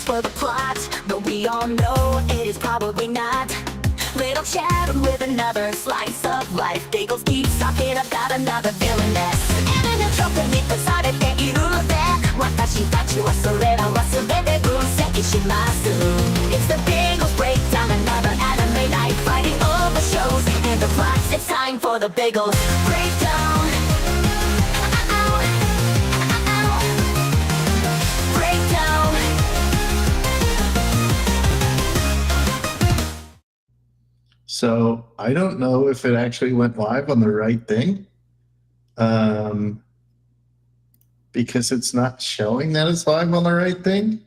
for the plot, but we all know it is probably not. Little chat with another slice of life. Biggles keeps talking about another villainess. And in a tropeに越されているので、私たちはそれらは全て分析します。It's the Biggles breakdown, another anime night, fighting all the shows and the plots. It's time for the Biggles breakdown. Breakdown. So I don't know if it actually went live on the right thing, because it's not showing that it's live on the right thing.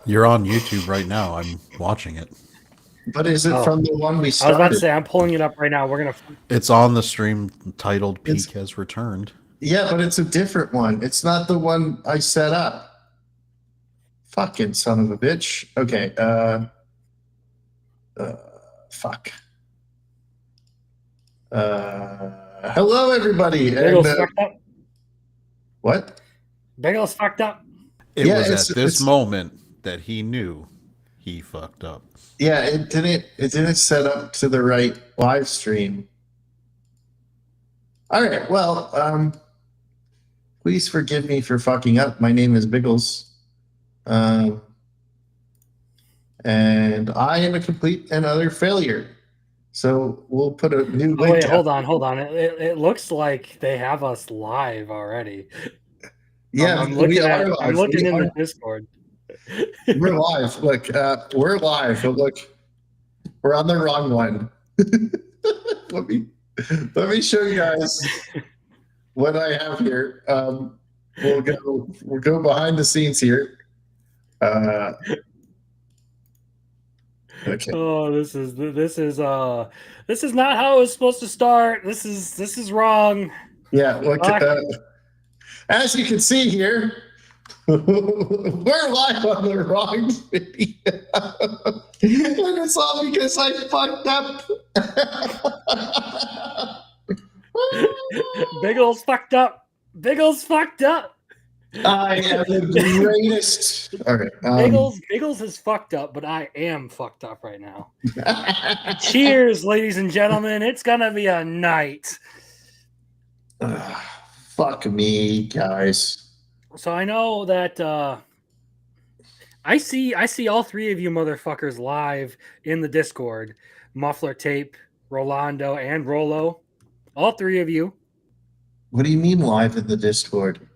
You're on YouTube right now. I'm watching it. But is it from the one we I started? was about to say, I'm pulling it up right now. We're gonna. It's on the stream titled "Peak has returned." Yeah, but it's a different one. It's not the one I set up. Fucking son of a bitch. Okay. Fuck. Hello, everybody. Biggles fucked up. What? Biggles fucked up. It was at this moment that he knew he fucked up. Yeah, it didn't set up to the right live stream. All right. Well, please forgive me for fucking up. My name is Biggles. And I am a complete and utter failure. So we'll put a new link. Wait, hold on. It looks like they have us live already. Yeah, I'm looking in the Discord. We're live. Look, we're live. But look, we're on the wrong one. let me show you guys what I have here. We'll go behind the scenes here. Okay. Oh, this is not how it was supposed to start. This is wrong. Yeah, look, as you can see here, we're live on the wrong video. And it's all because I fucked up. Biggles fucked up. Biggles fucked up. I am the greatest. Okay. Biggles is fucked up, but I am fucked up right now. Cheers, ladies and gentlemen. It's gonna be a night. Fuck me, guys. So I know that I see all three of you motherfuckers live in the Discord. Muffler Tape, Rolando, and Rolo. All three of you. What do you mean live in the Discord?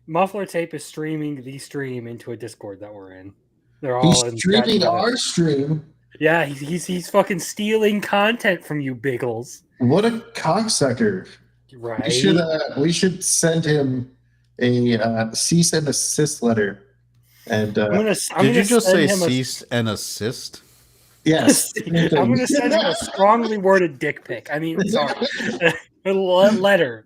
Muffler Tape is streaming the stream into a Discord that we're in. They're all streaming our stream. Yeah, he's fucking stealing content from you, Biggles. What a cocksucker! Right. We should send him a cease and desist letter. And did you just say cease and assist? Yes. I'm going to send him a strongly worded dick pic. I mean, sorry. Letter.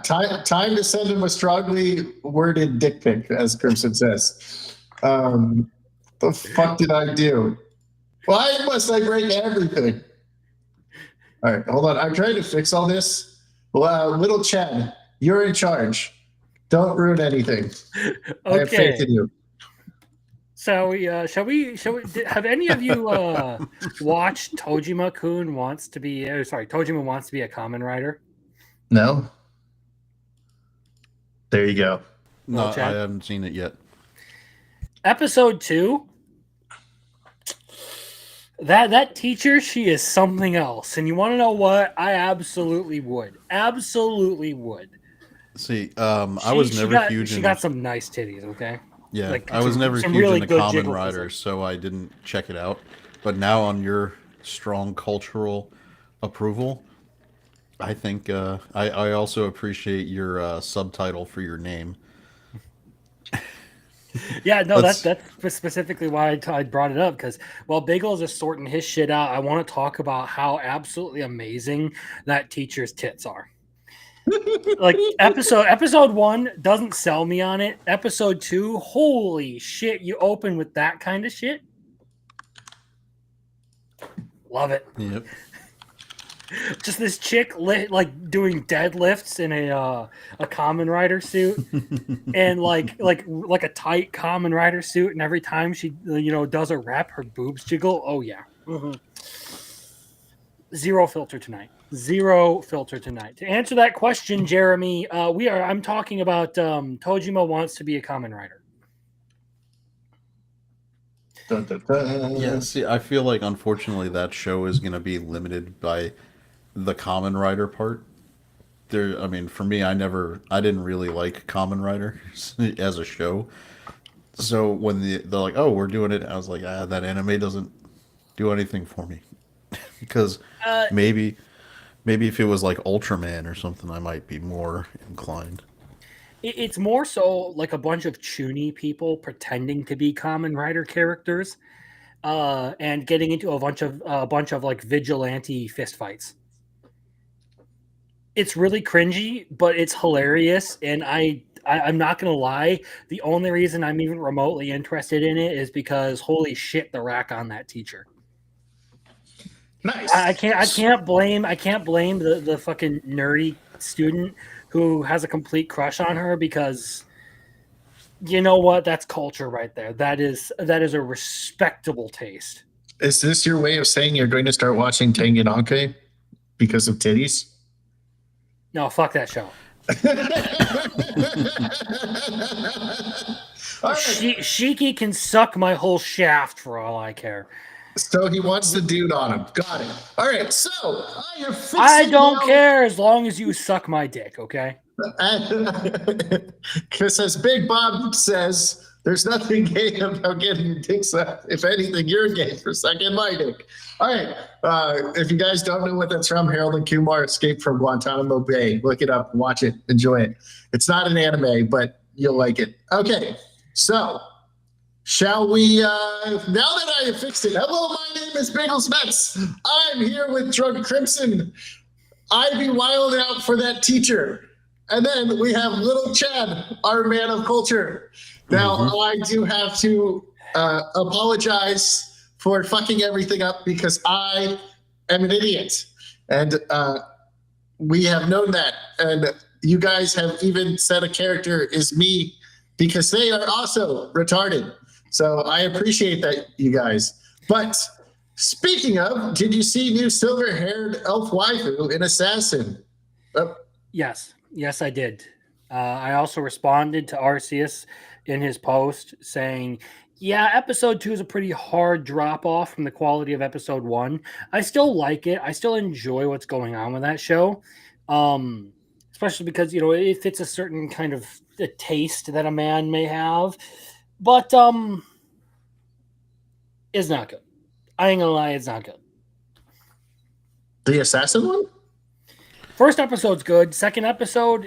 Time to send him a strongly worded dick pic, as Crimson says. The fuck did I do? Why must I break everything? All right, hold on. I'm trying to fix all this. Little Chad, you're in charge. Don't ruin anything. Okay. I have faith in you. So shall we have any of you watched Tojima wants to be a Kamen Rider? No. There you go. No, I haven't seen it yet. Episode 2. That teacher, she is something else. And you want to know what? I absolutely would. Absolutely would. See, I was never huge. She got some nice titties, okay? Yeah, like, I was never huge really into Kamen Rider, so I didn't check it out. But now, on your strong cultural approval, I think I also appreciate your subtitle for your name. Yeah, no, that's specifically why I brought it up, because while Biggles is sorting his shit out, I want to talk about how absolutely amazing that teacher's tits are. Like episode 1 doesn't sell me on it. Episode 2, holy shit, you open with that kind of shit. Love it. Yep. Just this chick like doing deadlifts in a Kamen Rider suit, and like a tight Kamen Rider suit, and every time she does a rep, her boobs jiggle. Oh yeah. Mm-hmm. Zero filter tonight. Zero filter tonight. To answer that question, Jeremy, I'm talking about Tojima wants to be a Kamen Rider. Dun, dun, dun. Yeah, see, I feel like unfortunately that show is going to be limited by the Kamen Rider part. I mean, for me, I didn't really like Kamen Rider as a show. So when they're like, "Oh, we're doing it," I was like, that anime doesn't do anything for me." Because maybe if it was like Ultraman or something, I might be more inclined. It's more so like a bunch of chuny people pretending to be Kamen Rider characters, and getting into a bunch of like vigilante fistfights. It's really cringy, but it's hilarious, and I'm not gonna lie. The only reason I'm even remotely interested in it is because holy shit, the rack on that teacher. Nice. I can't blame the fucking nerdy student who has a complete crush on her, because you know what? That's culture right there. That is a respectable taste. Is this your way of saying you're going to start watching Tengenanke because of titties? No, fuck that show. All right. Shiki can suck my whole shaft for all I care. So he wants the dude on him. Got it. All right. So I have fixed I it don't now. care as long as you suck my dick, okay? Because as Big Bob says, there's nothing gay about getting dick sucked. If anything, you're gay for sucking my dick. All right. If you guys don't know what that's from, Harold and Kumar Escape from Guantanamo Bay. Look it up, watch it, enjoy it. It's not an anime, but you'll like it. Okay. So shall we, now that I have fixed it, hello, my name is Biggles Mets. I'm here with Drunk Crimson. I'd be wild out for that teacher. And then we have Little Chad, our man of culture. Now, I do have to apologize for fucking everything up because I am an idiot. And we have known that. And you guys have even said a character is me because they are also retarded. So I appreciate that, you guys. But speaking of, did you see new silver-haired elf waifu in Assassin? Yes, I did. I also responded to Arceus in his post saying, yeah, episode 2 is a pretty hard drop off from the quality of episode 1. I still like it. I still enjoy what's going on with that show. Especially because, it fits a certain kind of a taste that a man may have. But it's not good. I ain't gonna lie, it's not good. The Assassin one? First episode's good. Second episode,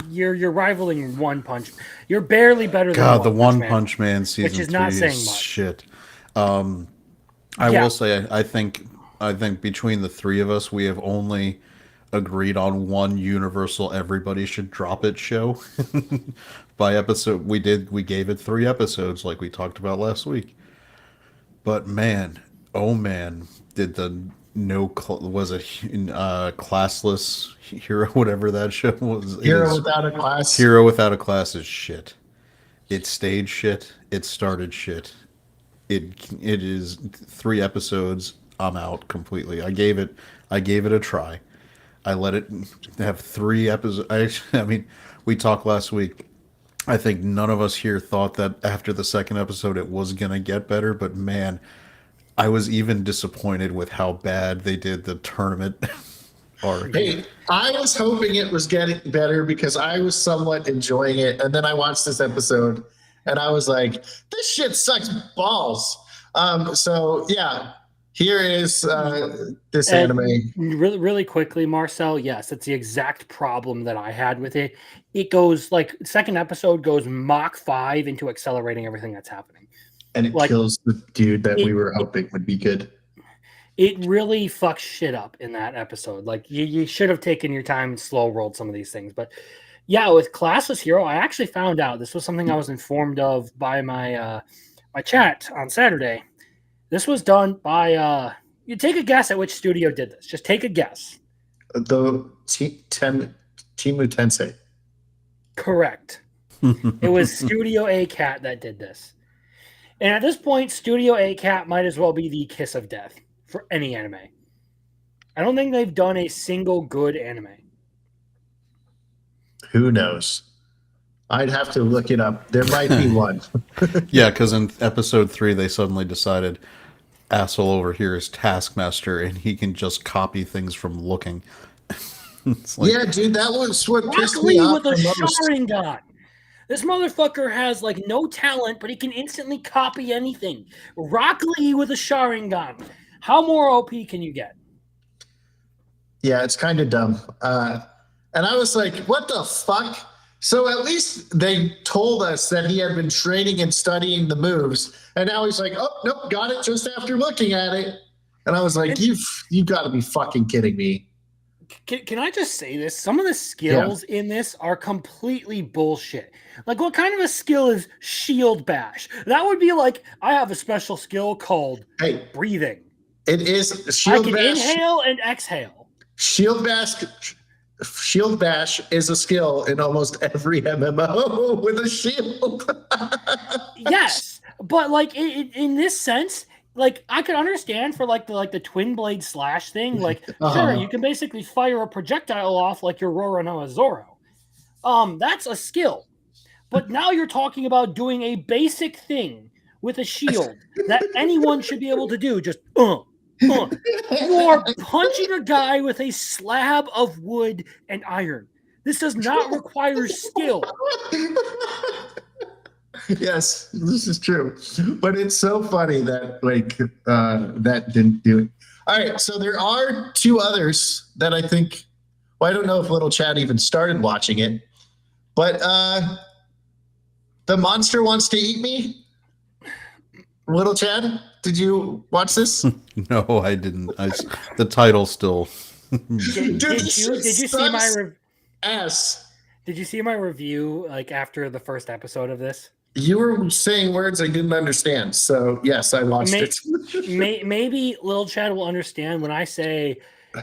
you're rivaling One Punch. You're barely better than God, the One Punch Man season which is 3 not saying is much. shit. I will say, I think between the three of us, we have only agreed on one universal everybody should drop it show. By episode, we gave it 3 episodes like we talked about last week. But man, oh man, did the classless hero, whatever that show was. Hero Without a Class. Hero Without a Class is shit. It stayed shit. It started shit. It is 3 episodes. I'm out completely. I gave it a try. I let it have 3 episodes. I mean, we talked last week. I think none of us here thought that after the second episode it was gonna get better, but man, I was even disappointed with how bad they did the tournament arc. Hey, I was hoping it was getting better because I was somewhat enjoying it, and then I watched this episode, and I was like, "This shit sucks balls." So yeah, here is this anime. Really, really quickly, Marcel. Yes, it's the exact problem that I had with it. It goes like second episode goes Mach 5 into accelerating everything that's happening. And it kills the dude that we were hoping would be good. It really fucks shit up in that episode. Like you should have taken your time and slow rolled some of these things. But yeah, with Classless Hero, I actually found out this was something I was informed of by my my chat on Saturday. This was done by you take a guess at which studio did this. Just take a guess. The Timu Tensei. Correct. It was Studio A Cat that did this. And at this point, Studio A Cat might as well be the kiss of death for any anime. I don't think they've done a single good anime. Who knows? I'd have to look it up. There might be one. Yeah, because in episode 3, they suddenly decided asshole over here is Taskmaster, and he can just copy things from looking. Like, yeah, dude, that was what pissed Rock me Lee off with a the most. Sharingan. This motherfucker has like no talent, but he can instantly copy anything. Rock Lee with a Sharingan. How more OP can you get? Yeah, it's kind of dumb. And I was like, what the fuck? So at least they told us that he had been training and studying the moves. And now he's like, oh, nope, got it just after looking at it. And I was like, you've got to be fucking kidding me. Can I just say this? Some of the skills in this are completely bullshit. Like, what kind of a skill is shield bash? That would be like, I have a special skill called breathing. It is shield bash. I can inhale and exhale. Shield bash is a skill in almost every MMO with a shield. Yes, but like in this sense, like I could understand for like the twin blade slash thing. Like, sure, you can basically fire a projectile off like your Roronoa Zoro. That's a skill. But now you're talking about doing a basic thing with a shield that anyone should be able to do. Just You are punching a guy with a slab of wood and iron. This does not require skill. Yes, this is true. But it's so funny that that didn't do it. All right, so there are 2 others that I think, well, I don't know if Little Chad even started watching it, but The Monster Wants to Eat Me. Little Chad, did you watch this? No, I didn't. The title still. Did you see my ass? Did you see my review like after the first episode of this? You were saying words I didn't understand, so yes, I watched it. Maybe Little Chad will understand when I say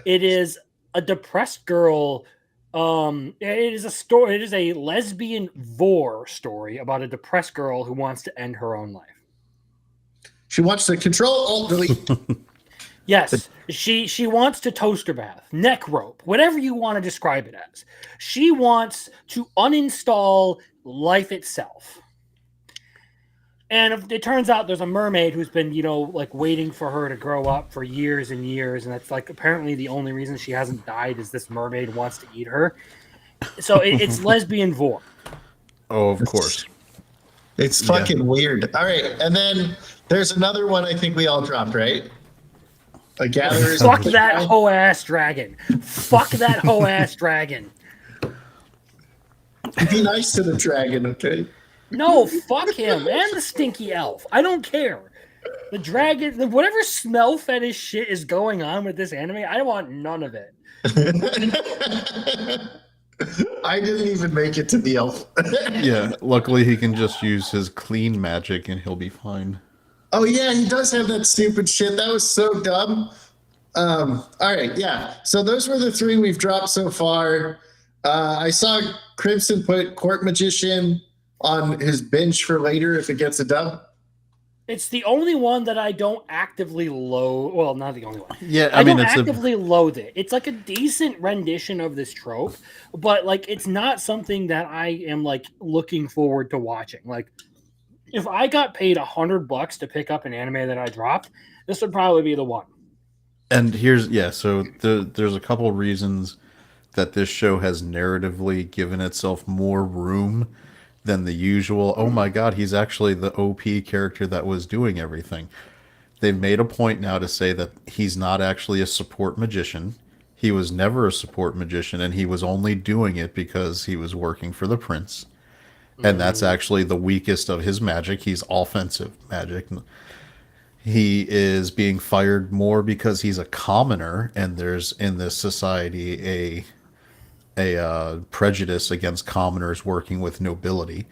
it is a depressed girl. It is a story. It is a lesbian vor story about a depressed girl who wants to end her own life. She wants to delete. Yes, she wants to toaster bath, neck rope, whatever you want to describe it as. She wants to uninstall life itself. And it turns out there's a mermaid who's been, like waiting for her to grow up for years and years. And that's like apparently the only reason she hasn't died is this mermaid wants to eat her. So it's lesbian vor. Oh, of course. It's fucking weird. All right. And then there's another one I think we all dropped, right? A Gatherer's. Fuck that hoe ass dragon. Fuck that hoe ass dragon. Be nice to the dragon, okay? No, fuck him and the stinky elf. I don't care. The dragon, whatever smell fetish shit is going on with this anime, I want none of it. I didn't even make it to the elf. Yeah, luckily he can just use his clean magic and he'll be fine. Oh yeah, he does have that stupid shit. That was so dumb. All right, yeah. So those were the 3 we've dropped so far. I saw Crimson put Court Magician on his bench for later if it gets a dub. It's the only one that I don't actively loathe. Well, not the only one. Yeah, I mean, don't actively loathe it. It's like a decent rendition of this trope, but like it's not something that I am like looking forward to watching. Like, if I got paid $100 to pick up an anime that I dropped, this would probably be the one. And so there's a couple reasons that this show has narratively given itself more room than the usual, oh my god, he's actually the OP character that was doing everything. They've made a point now to say that he's not actually a support magician. He was never a support magician, and he was only doing it because he was working for the prince. And that's actually the weakest of his magic. He's offensive magic. He is being fired more because he's a commoner, and there's in this society a prejudice against commoners working with nobility.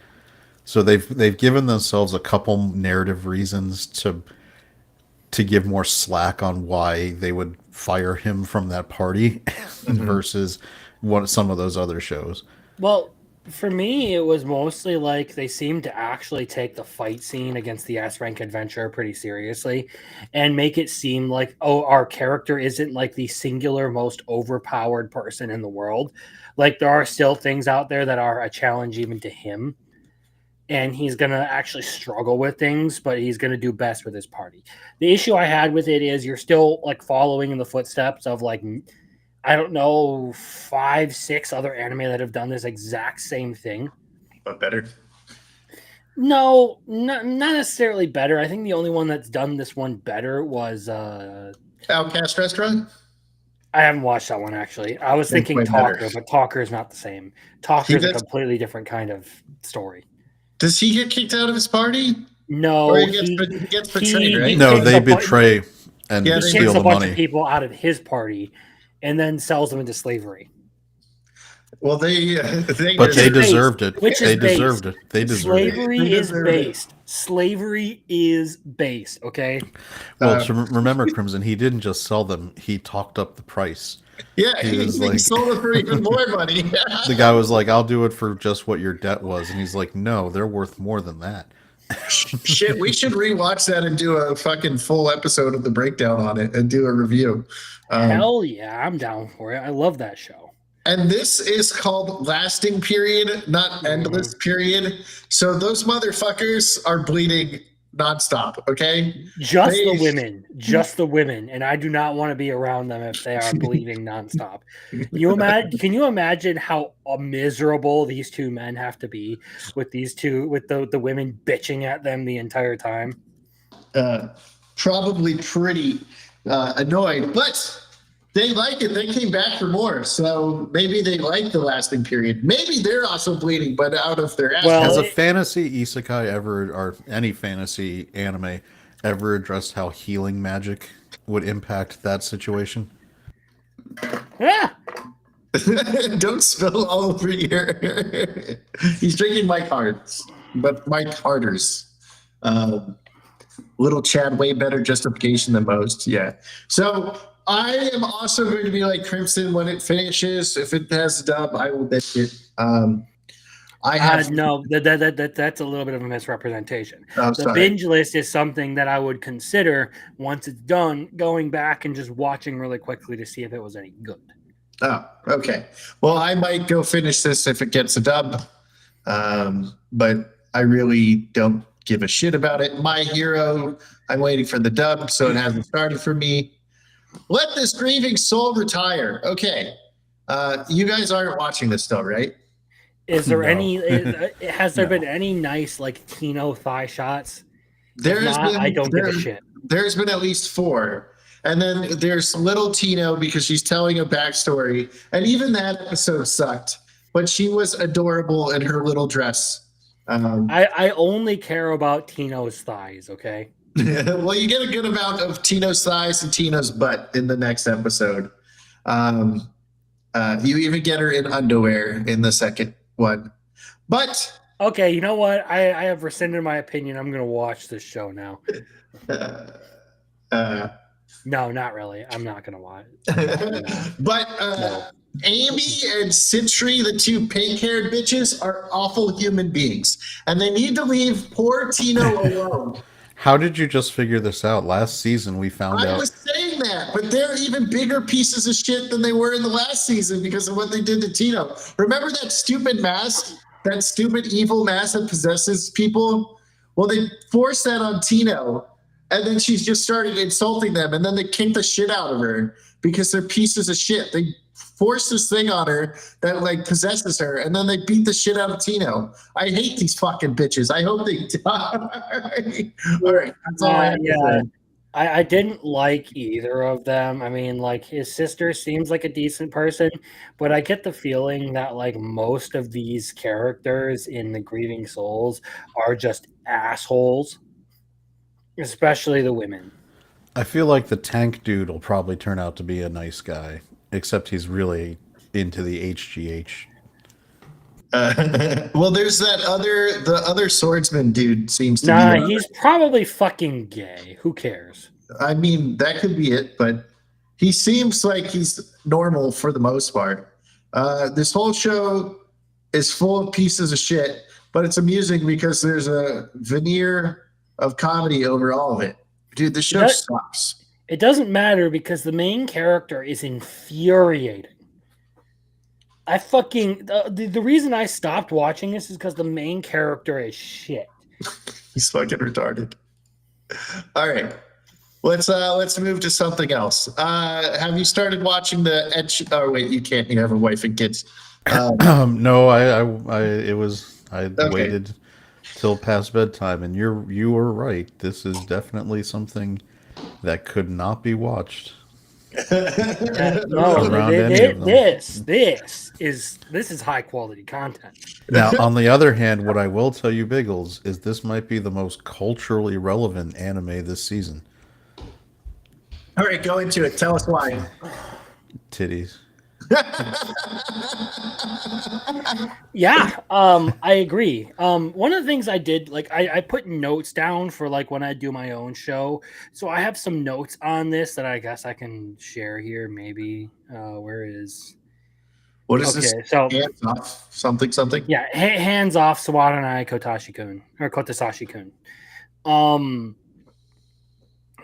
So they've given themselves a couple narrative reasons to to give more slack on why they would fire him from that party versus some of those other shows. Well, for me, it was mostly like they seemed to actually take the fight scene against the S-Rank adventurer pretty seriously and make it seem like, oh, our character isn't like the singular most overpowered person in the world. Like there are still things out there that are a challenge even to him. And he's going to actually struggle with things, but he's going to do best with his party. The issue I had with it is you're still like following in the footsteps of like, I don't know, 5, 6 other anime that have done this exact same thing. But better. No, not necessarily better. I think the only one that's done this one better was Outcast Restaurant? I haven't watched that one actually. I was thinking Talker, but Talker is not the same. Talker is a completely different kind of story. Does he get kicked out of his party? No, or he gets betrayed, right? No, they betray and steal the money. He kicks a bunch of people out of his party and then sells them into slavery. Well, they deserved it. They deserved it. They deserved it. Slavery is based. Slavery is based. Okay. Well, remember, Crimson, he didn't just sell them; he talked up the price. Yeah, he sold it for even more money. The guy was like, "I'll do it for just what your debt was," and he's like, "No, they're worth more than that." Shit, we should rewatch that and do a fucking full episode of the breakdown on it and do a review. Hell yeah, I'm down for it. I love that show. And this is called Lasting Period, not Endless Period. So those motherfuckers are bleeding nonstop, okay? Just the women. And I do not want to be around them if they are bleeding nonstop. Can you imagine how miserable these two men have to be with the women bitching at them the entire time? Probably pretty annoyed, but they like it. They came back for more, so maybe they like the Lasting Period. Maybe they're also bleeding, but out of their ass. Well, has a fantasy isekai ever, or any fantasy anime, ever addressed how healing magic would impact that situation? Yeah. Don't spill all over here. He's drinking Mike Hards, but Mike Harders. Little Chad, way better justification than most. Yeah. So I am also going to be like Crimson when it finishes. If it has a dub, I will bet it. I have no. That's a little bit of a misrepresentation. Oh, the binge list is something that I would consider once it's done, going back and just watching really quickly to see if it was any good. Oh, okay. Well, I might go finish this if it gets a dub, but I really don't give a shit about it. My Hero, I'm waiting for the dub, so it hasn't started for me. Let this grieving soul retire. Okay. You guys aren't watching this still, right? Is there has there been any nice like Tino thigh shots? I don't give a shit. There's been at least 4. And then there's little Tino because she's telling a backstory. And even that episode sucked. But she was adorable in her little dress. I only care about Tino's thighs, okay? Well, you get a good amount of Tino's thighs and Tino's butt in the next episode. You even get her in underwear in the second one. But okay, you know what? I have rescinded my opinion. I'm going to watch this show now. No, not really. I'm not going to watch it. But no. Amy and Citri, the 2 pink-haired bitches, are awful human beings. And they need to leave poor Tino alone. How did you just figure this out? Last season we found out. I was saying that, but they're even bigger pieces of shit than they were in the last season because of what they did to Tino. Remember that stupid mask? That stupid evil mask that possesses people? Well, they forced that on Tino, and then she just started insulting them, and then they kicked the shit out of her because they're pieces of shit. They force this thing on her that like possesses her, and then they beat the shit out of Tino. I hate these fucking bitches. I hope they die. All right, that's all I have to say. I didn't like either of them. I mean, like his sister seems like a decent person, but I get the feeling that like most of these characters in the Grieving Souls are just assholes, especially the women. I feel like the tank dude will probably turn out to be a nice guy. Except he's really into the HGH. Well, there's the other swordsman dude seems to be. He's probably fucking gay. Who cares? I mean, that could be it, but he seems like he's normal for the most part. This whole show is full of pieces of shit, but it's amusing because there's a veneer of comedy over all of it. Dude, the show sucks. It doesn't matter because the main character is infuriating. I fucking the reason I stopped watching this is because the main character is shit. He's fucking retarded. All right, let's move to something else. Have you started watching the Ed? Oh wait, you can't. You have a wife and kids. No, I Okay. waited till past bedtime, and you were right. This is definitely something that could not be watched. No, Around any of them. this is high quality content. Now, on the other hand, what I will tell you, Biggles, is this might be the most culturally relevant anime this season. All right, go into it. Tell us why. Titties. Yeah, I agree. One of the things I did, like, I put notes down for like when I do my own show. So I have some notes on this that I guess I can share here. Maybe where is? What is this? So Hands off something. yeah, hands off Sawadanai Kotashi-kun or Kotasashi-kun.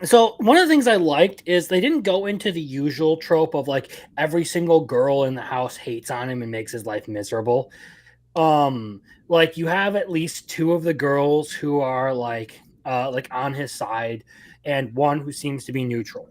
So one of the things I liked is they didn't go into the usual trope of like every single girl in the house hates on him and makes his life miserable. Like you have at least two of the girls who are like on his side and one who seems to be neutral.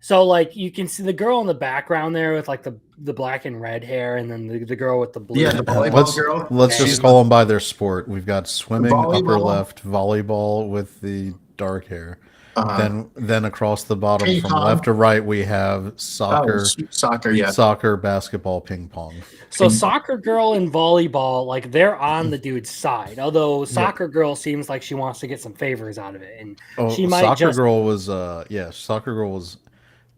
So like you can see the girl in the background there with like the black and red hair, and then the girl with the blue. Yeah, the volleyball girl. Let's just call them by their sport. We've got swimming, Volleyball. upper left, volleyball with the dark hair. Then across the bottom Ping from pong. left to right, we have soccer, yeah. soccer, basketball, ping pong. So soccer girl and volleyball, like they're on the dude's side. Although soccer girl seems like she wants to get some favors out of it, and she might soccer girl was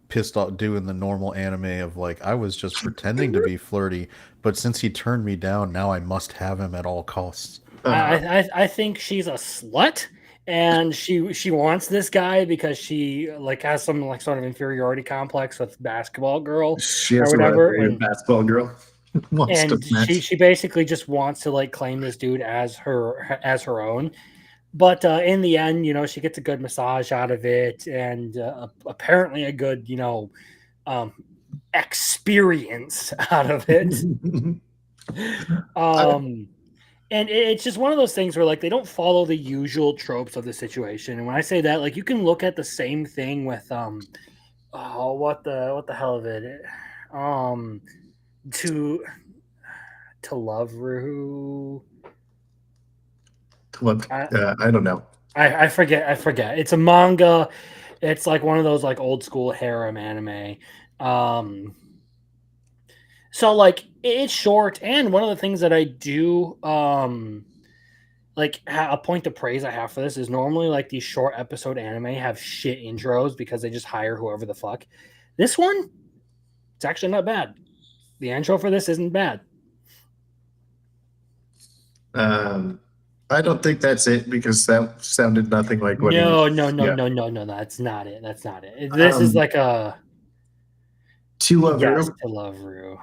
pissed off doing the normal anime of like, I was just pretending to be flirty, but since he turned me down, now I must have him at all costs. I think she's a slut, and she wants this guy because she like has some like sort of inferiority complex with basketball girl She or has whatever, and basketball girl. And she basically just wants to like claim this dude as her own. But in the end, you know, she gets a good massage out of it, and apparently a good, you know, experience out of it. And it's just one of those things where like they don't follow the usual tropes of the situation. And when I say that, like you can look at the same thing with what the hell of it, to love Ruhu. I don't know. I forget. It's a manga. It's like one of those like old school harem anime. So like it's short, and one of the things that I do like a point of praise I have for this is normally like these short episode anime have shit intros because they just hire whoever the fuck. This one, it's actually not bad. The intro for this isn't bad. I don't think that's it because that sounded nothing like what. No, that's not it. That's not it. This is like a To Love Ru. To Love Ru.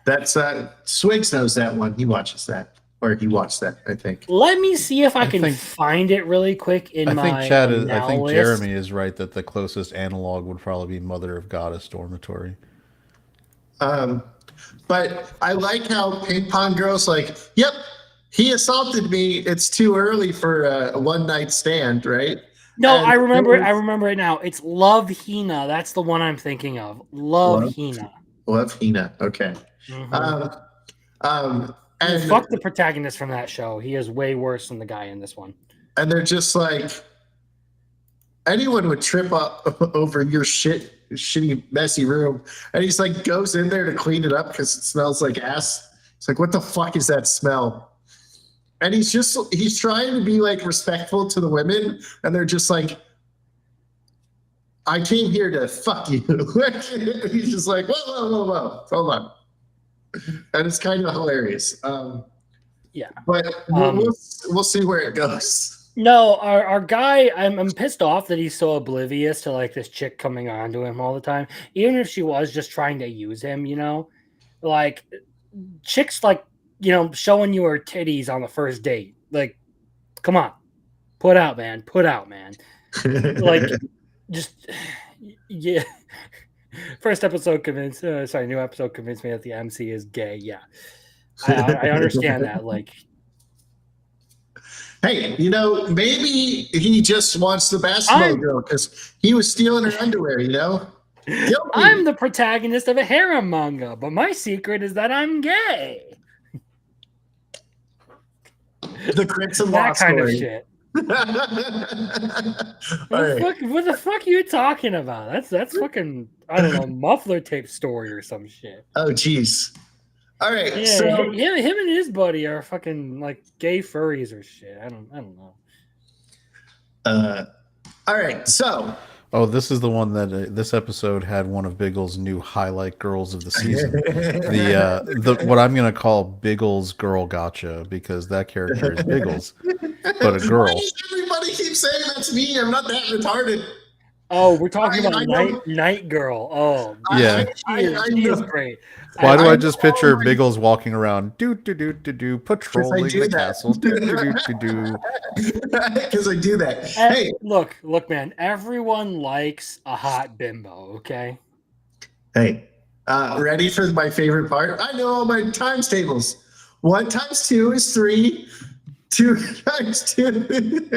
That's Swigs knows that one. He watches that, or he watched that, I think. Let me see if I can find it really quick in my. I think Jeremy is right that the closest analog would probably be Mother of Goddess Dormitory. But I like how Ping Pong Girl's like, yep, he assaulted me. It's too early for a one night stand, right? No, and I remember it now. It's Love Hina. That's the one I'm thinking of. Love Hina. Love Hina. Okay. Mm-hmm. And fuck the protagonist from that show. He is way worse than the guy in this one. And they're just like, anyone would trip up over your shitty, messy room. And he's like, goes in there to clean it up because it smells like ass. It's like, what the fuck is that smell? And he's trying to be like respectful to the women, and they're just like, I came here to fuck you. He's just like, whoa, hold on. And it's kind of hilarious. Yeah. But we'll see where it goes. No, our guy, I'm pissed off that he's so oblivious to like this chick coming on to him all the time. Even if she was just trying to use him, like chicks like, showing you her titties on the first date. Like, come on, put out, man. Like, just yeah. First episode convinced, new episode convinced me that the MC is gay. Yeah, I understand that. Like, hey, maybe he just wants the basketball girl because he was stealing her underwear. Guilty. I'm the protagonist of a harem manga, but my secret is that I'm gay. The Crimson That Law kind story. of shit. What the fuck are you talking about? That's fucking, I don't know, muffler tape story or some shit. Oh, jeez. All right. Yeah, So him and his buddy are fucking like gay furries or shit. I don't know. All right. So. Oh, this is the one that this episode had one of Biggles' new highlight girls of the season. the what I'm gonna call Biggles Girl Gotcha, because that character is Biggles, but a girl. Why does everybody keep saying that's me? I'm not that retarded. Oh, we're talking about Night Girl. Oh, yeah, she is great. Why do I just picture Biggles walking around, patrolling the castle, Because I do that. Hey, look, man. Everyone likes a hot bimbo. Okay. Hey, ready for my favorite part? I know all my times tables. 1 times 2 is 3. 2 times 2.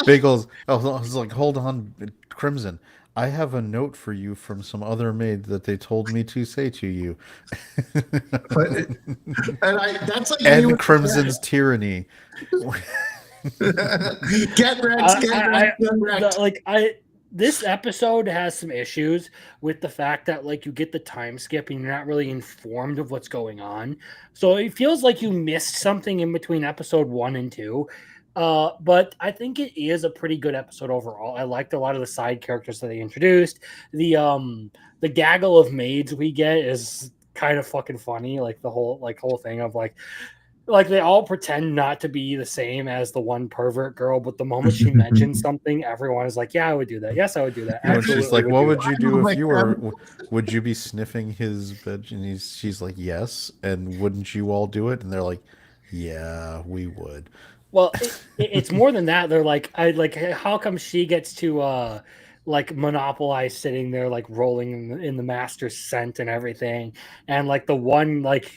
Biggles. I was like, hold on, Crimson. I have a note for you from some other maid that they told me to say to you. That's like and Crimson's tyranny. Get wrecked. This episode has some issues with the fact that like you get the time skip and you're not really informed of what's going on. So it feels like you missed something in between episode 1 and 2. But I think it is a pretty good episode overall. I liked a lot of the side characters that they introduced. The gaggle of maids we get is kind of fucking funny. Like the whole thing of like they all pretend not to be the same as the one pervert girl, but the moment she mentions something, everyone is like, "Yeah, I would do that. Yes, I would do that." She's like, "What would you do if you were? Would you be sniffing his bed?" And she's like, "Yes." And wouldn't you all do it? And they're like, "Yeah, we would." Well, it's more than that. They're like, how come she gets to like monopolize sitting there like rolling in the master's scent and everything, and like the one like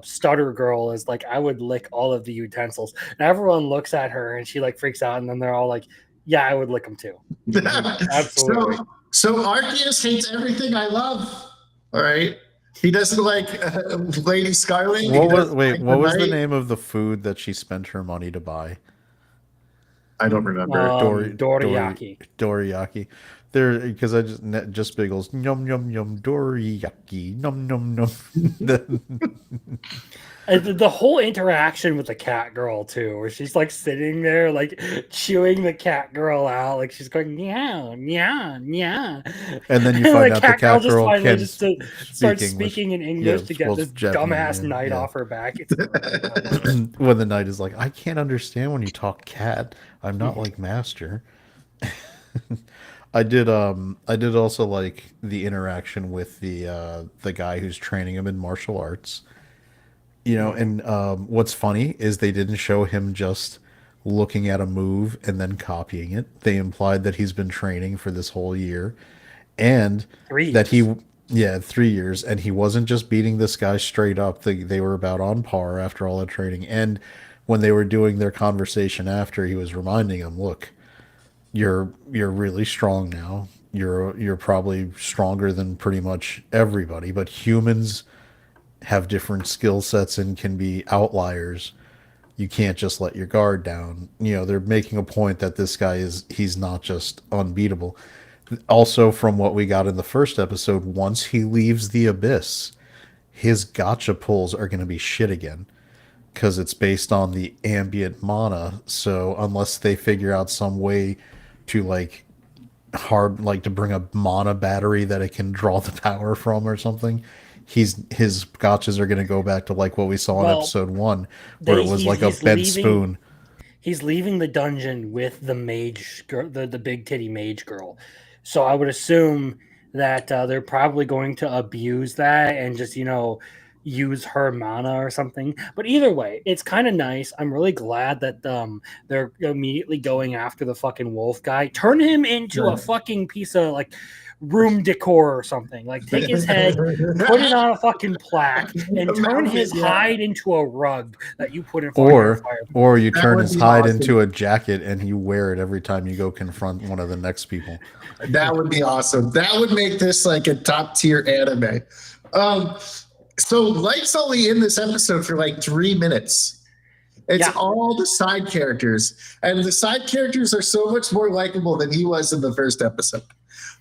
stutter girl is like, I would lick all of the utensils, and everyone looks at her and she like freaks out, and then they're all like, yeah, I would lick them too. Absolutely. So Arceus hates everything I love. All right. He doesn't like Lady Scarlet. What was the name of the food that she spent her money to buy? I don't remember. Doriyaki. Doriyaki. There, because I just Biggles. Yum yum yum. Doriyaki. Num num num. The whole interaction with the cat girl too, where she's like sitting there like chewing the cat girl out, like she's going meow meow meow, and then you find out the cat girl can start speaking in English to get this dumbass knight off her back. When the knight is like, I can't understand when you talk cat. I'm not like master. I did also like the interaction with the guy who's training him in martial arts. And what's funny is they didn't show him just looking at a move and then copying it. They implied that he's been training for this whole year, and 3 that 3 years, and he wasn't just beating this guy straight up. They were about on par after all that training. And when they were doing their conversation after, he was reminding him, look, you're really strong now. You're probably stronger than pretty much everybody, but humans have different skill sets and can be outliers. You can't just let your guard down. They're making a point that this guy he's not just unbeatable. Also, from what we got in the first episode, once he leaves the abyss, his gotcha pulls are going to be shit again, because it's based on the ambient mana. So unless they figure out some way to to bring a mana battery that it can draw the power from or something, his gotchas are going to go back to like what we saw in episode 1, where it was like a bent spoon. he's leaving the dungeon with the mage girl, the big titty mage girl. So I would assume that they're probably going to abuse that and just use her mana or something. But either way, it's kind of nice. I'm really glad that they're immediately going after the fucking wolf guy. Turn him into a fucking piece of like room decor or something. Like take his head, put it on a fucking plaque, and turn his hide into a rug that you put in front of your fire. Or you turn his hide into a jacket and you wear it every time you go confront one of the next people. That would be awesome. That would make this like a top tier anime. So Light's only in this episode for like 3 minutes. It's all the side characters, and the side characters are so much more likable than he was in the first episode.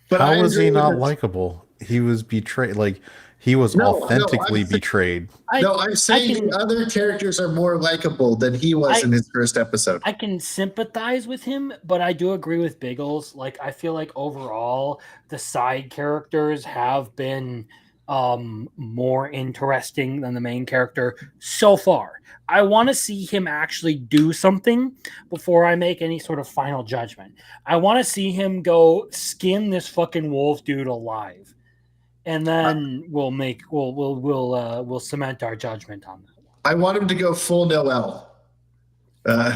But how was he not likable? He was betrayed. Like he was authentically betrayed. I'm saying the other characters are more likable than he was in his first episode. I can sympathize with him, but I do agree with Biggles. Like I feel like overall the side characters have been more interesting than the main character so far. I want to see him actually do something before I make any sort of final judgment. I want to see him go skin this fucking wolf dude alive, and then we'll cement our judgment on that. I want him to go full Noel. I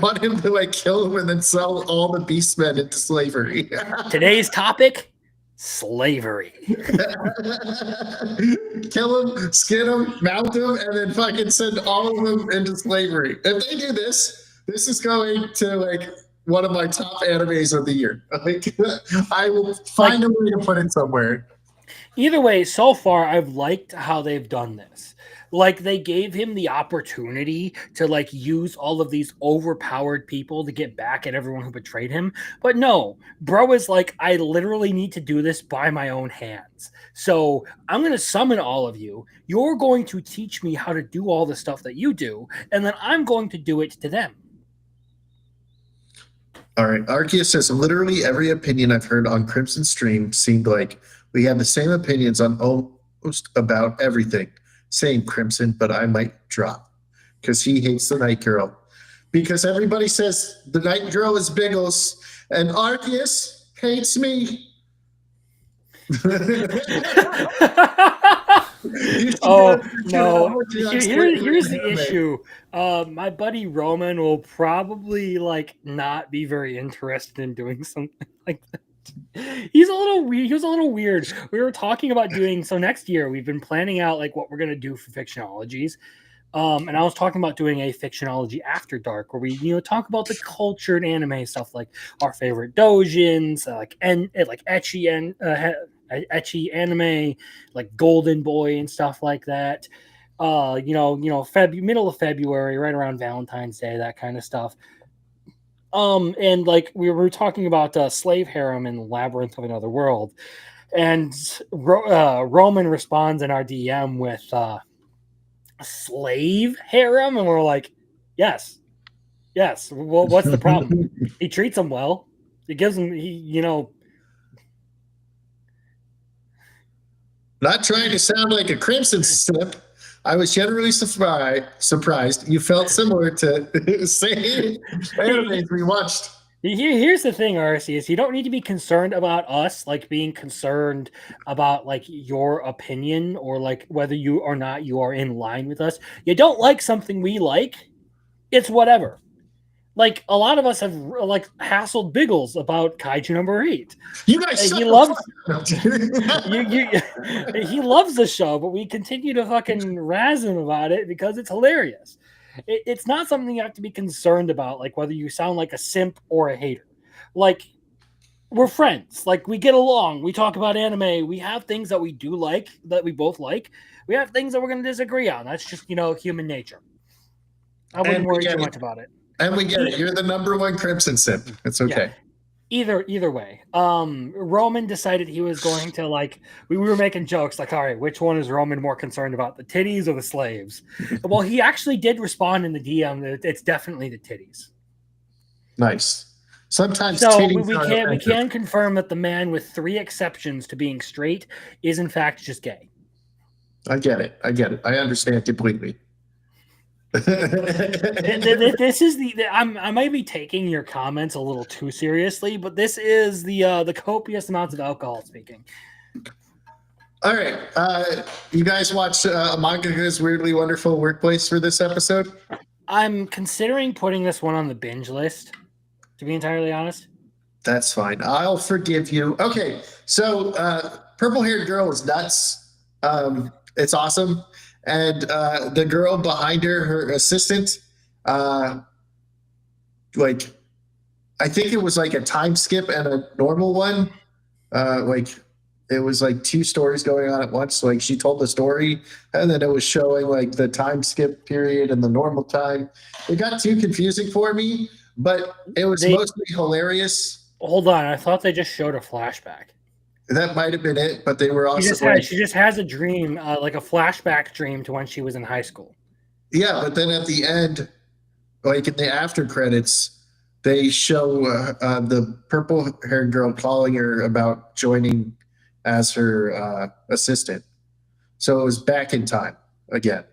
want him to like kill him and then sell all the beastmen into slavery. Today's topic: slavery. Kill him, skin him, mount him, and then fucking send all of them into slavery. If they do this, this is going to like one of my top animes of the year. Like, I will find a way to put it somewhere. Either way, so far I've liked how they've done this. Like they gave him the opportunity to like use all of these overpowered people to get back at everyone who betrayed him. But no, bro is like, I literally need to do this by my own hands. So I'm going to summon all of you. You're going to teach me how to do all the stuff that you do. And then I'm going to do it to them. All right. Arceus says, literally every opinion I've heard on Crimson Stream seemed like we have the same opinions on almost about everything. Same Crimson, but I might drop because he hates the Night Girl. Because everybody says the Night Girl is Biggles and Arceus hates me. Oh no! Here's the issue. My buddy Roman will probably like not be very interested in doing something like that. He's a little weird. He was a little weird. We were talking about doing so next year. We've been planning out like what we're gonna do for fictionologies. And I was talking about doing a fictionology after dark where we talk about the cultured anime stuff like our favorite doujins, like ecchi and ecchi anime, like Golden Boy and stuff like that. Middle of February, right around Valentine's Day, that kind of stuff. And like we were talking about Slave Harem and Labyrinth of Another World, and Roman responds in our DM with Slave Harem, and we're like, yes. Well, what's the problem? He treats them well. He gives them, Not trying to sound like a Crimson simp. I was generally surprised. You felt similar to same animes we watched. Here's the thing, RC, is you don't need to be concerned about us, like being concerned about like your opinion or like whether you or not you are in line with us. You don't like something we like, it's whatever. Like a lot of us have like hassled Biggles about Kaiju number 8. You guys, he loves he loves the show, but we continue to fucking razz him about it because it's hilarious. It's not something you have to be concerned about, like whether you sound like a simp or a hater. Like we're friends. Like we get along. We talk about anime. We have things that we do like that we both like. We have things that we're going to disagree on. That's just human nature. I wouldn't worry too much about it. And we get it. You're the number one Crimson simp. It's okay. Yeah. Either way. Roman decided he was going to like we were making jokes like, all right, which one is Roman more concerned about, the titties or the slaves? Well, he actually did respond in the DM that it's definitely the titties. Nice. Sometimes so titties we can confirm that the man with 3 exceptions to being straight is in fact just gay. I get it. I understand completely. This is I might be taking your comments a little too seriously, but this is the copious amounts of alcohol speaking. All right, you guys watched Amanga's Weirdly Wonderful Workplace for this episode? I'm considering putting this one on the binge list, to be entirely honest. That's fine. I'll forgive you. Okay, so purple-haired girl is nuts. It's awesome. And the girl behind her assistant, like, I think it was like a time skip and a normal one. Like, it was like two stories going on at once. Like, she told the story, and then it was showing like the time skip period and the normal time. It got too confusing for me, but it was mostly hilarious. Hold on, I thought they just showed a flashback. That might have been it, but they were also she just has a dream, like a flashback dream to when she was in high school. Yeah, but then at the end, like in the after credits, they show the purple-haired girl calling her about joining as her assistant. So it was back in time again.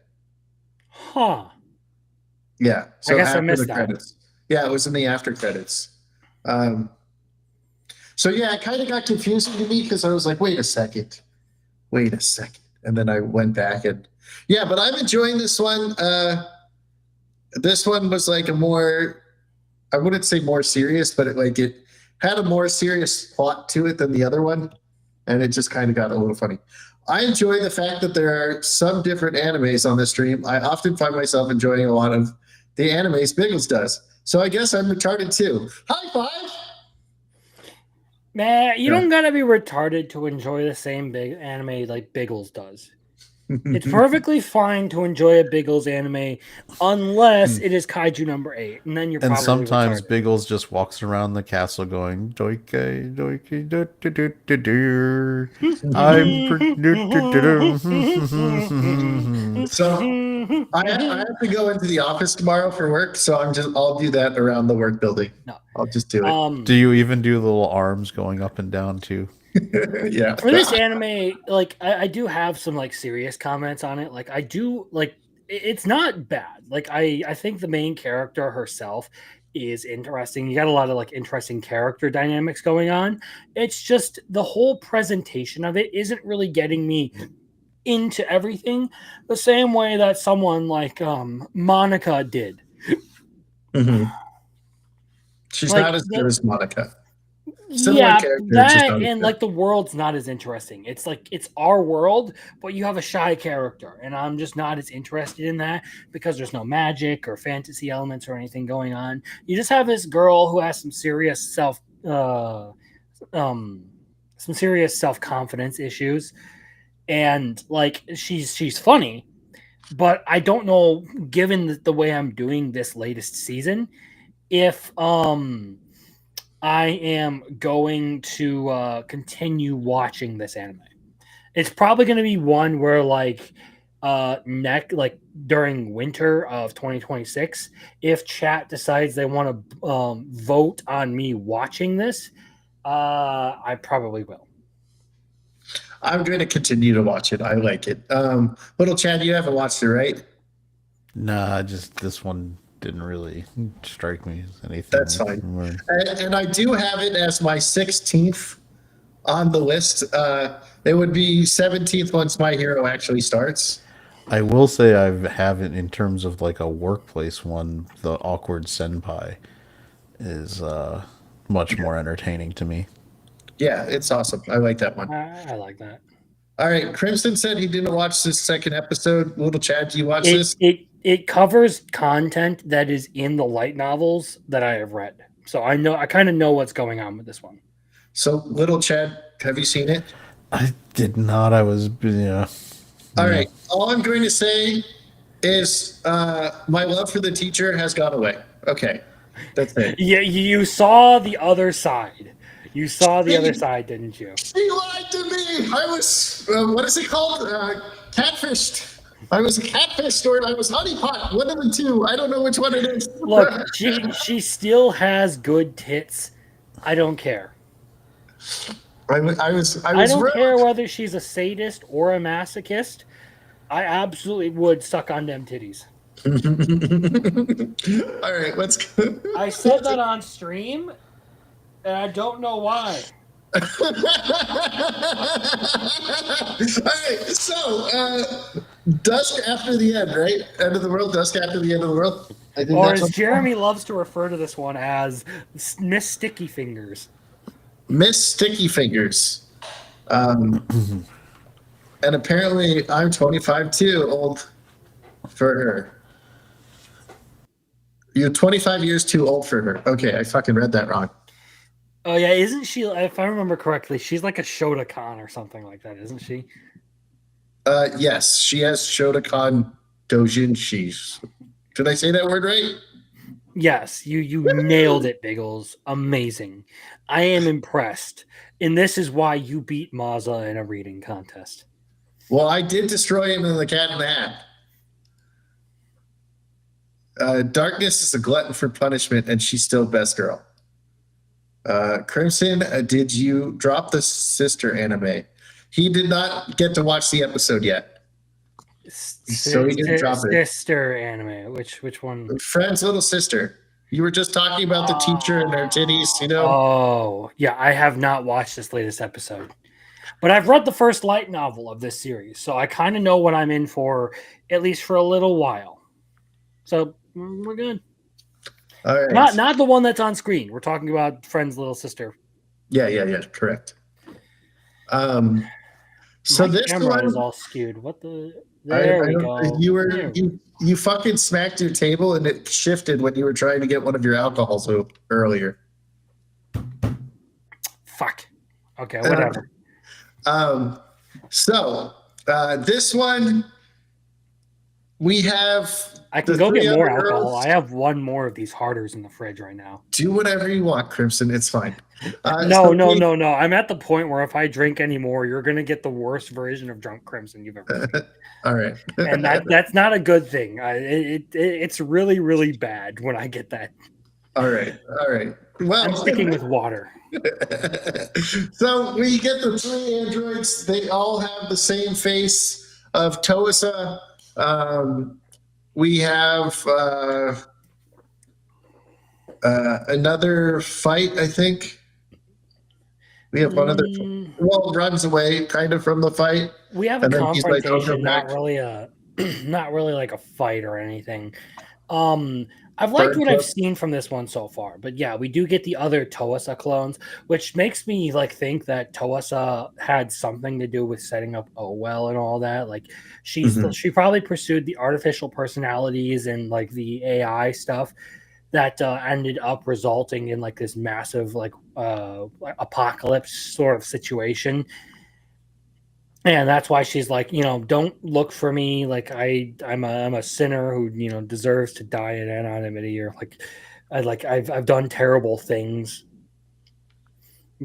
Huh. Yeah. So I guess I missed that. Credits. Yeah, it was in the after credits. So yeah, it kind of got confusing to me because I was like, wait a second. And then I went back and yeah, but I'm enjoying this one. This one was like a more, I wouldn't say more serious, but it had a more serious plot to it than the other one. And it just kind of got a little funny. I enjoy the fact that there are some different animes on this stream. I often find myself enjoying a lot of the animes Biggles does. So I guess I'm retarded too. High five! Man, you don't gotta be retarded to enjoy the same big anime like Biggles does. It's perfectly fine to enjoy a Biggles anime unless it is Kaiju number 8, and then you're probably sometimes retarded. Biggles just walks around the castle going doike doike do do do do do. I'm So I have to go into the office tomorrow for work, so I'll do that around the work building. No. I'll just do it. Do you even do the little arms going up and down too? Yeah. For this anime, like I do have some like serious comments on it. Like I do like it's not bad. Like I think the main character herself is interesting. You got a lot of like interesting character dynamics going on. It's just the whole presentation of it isn't really getting me into everything the same way that someone like Monica did. Mm-hmm. She's like, not as good as Monica. Yeah, that and like the world's not as interesting. It's like it's our world, but you have a shy character, and I'm just not as interested in that because there's no magic or fantasy elements or anything going on. You just have this girl who has some serious self-confidence issues, and like she's funny, but I don't know, given the way I'm doing this latest season, if I am going to continue watching this anime. It's probably going to be one where like during winter of 2026, if chat decides they want to vote on me watching this, I probably will. I'm going to continue to watch it. I like it. Little Chad, you haven't watched it, right? Nah, just this one didn't really strike me as anything. That's fine. And I do have it as my 16th on the list. It would be 17th once My Hero actually starts. I will say I have it in terms of like a workplace one. The Awkward Senpai is much more entertaining to me. Yeah, it's awesome. I like that one. I like that. All right. Crimson said he didn't watch this second episode. Little Chad, do you watch this? It covers content that is in the light novels that I have read. So I kind of know what's going on with this one. So, Little Chad, have you seen it? I did not. I was, All right. All I'm going to say is my love for the teacher has gone away. Okay. That's it. Yeah, you saw the other side. You saw the other side, didn't you? She lied to me. I was, what is it called? Catfished. I was catfished or I was honeypot. One of the two. I don't know which one it is. Look, she still has good tits. I don't care. I don't care whether she's a sadist or a masochist. I absolutely would suck on them titties. All right, let's go. I said that on stream, and I don't know why. All right, so dusk after the end, right? End of the world, dusk after the end of the world. I think Or that's as Jeremy loves to refer to this one as Miss Sticky Fingers. Miss Sticky Fingers. And apparently I'm 25 too old for her. You're 25 years too old for her. Okay, I fucking read that wrong. Oh yeah, isn't she? If I remember correctly, she's like a Shotokan or something like that, isn't she? Yes, she has Shotokan Dojinshi. Did I say that word right? Yes, you nailed it, Biggles. Amazing. I am impressed. And this is why you beat Mazza in a reading contest. Well, I did destroy him in the Cat in the Hat. Darkness is a glutton for punishment, and she's still best girl. Crimson, did you drop the sister anime? He did not get to watch the episode yet. So he didn't drop it. Sister anime. Which one? Friend's little sister. You were just talking about the teacher and their titties, you know? Oh, yeah. I have not watched this latest episode. But I've read the first light novel of this series, so I kind of know what I'm in for, at least for a little while. So we're good. All right. Not the one that's on screen. We're talking about Friend's little sister. Yeah. Correct. So My this camera one is all skewed. What the? There we go. You fucking smacked your table and it shifted when you were trying to get one of your alcohols earlier. Fuck. Okay, whatever. So this one we have. I can go get more alcohol. I have one more of these harders in the fridge right now. Do whatever you want, Crimson. It's fine. No. I'm at the point where if I drink anymore, you're going to get the worst version of Drunk Crimson you've ever seen. All right. And that's not a good thing. It's really, really bad when I get that. All right. Well, I'm sticking with water. So we get the three androids. They all have the same face of Toasa. We have another fight, I think. We have one other. Well, runs away kind of from the fight. We have a confrontation, not really like a fight or anything. I've liked what I've seen from this one so far, but yeah, we do get the other Toasa clones, which makes me think that Toasa had something to do with setting up Owell and all that. Like she probably pursued the artificial personalities and the AI stuff that ended up resulting in this massive apocalypse sort of situation. And that's why she's don't look for me. I'm a sinner who, deserves to die in anonymity, or I've done terrible things.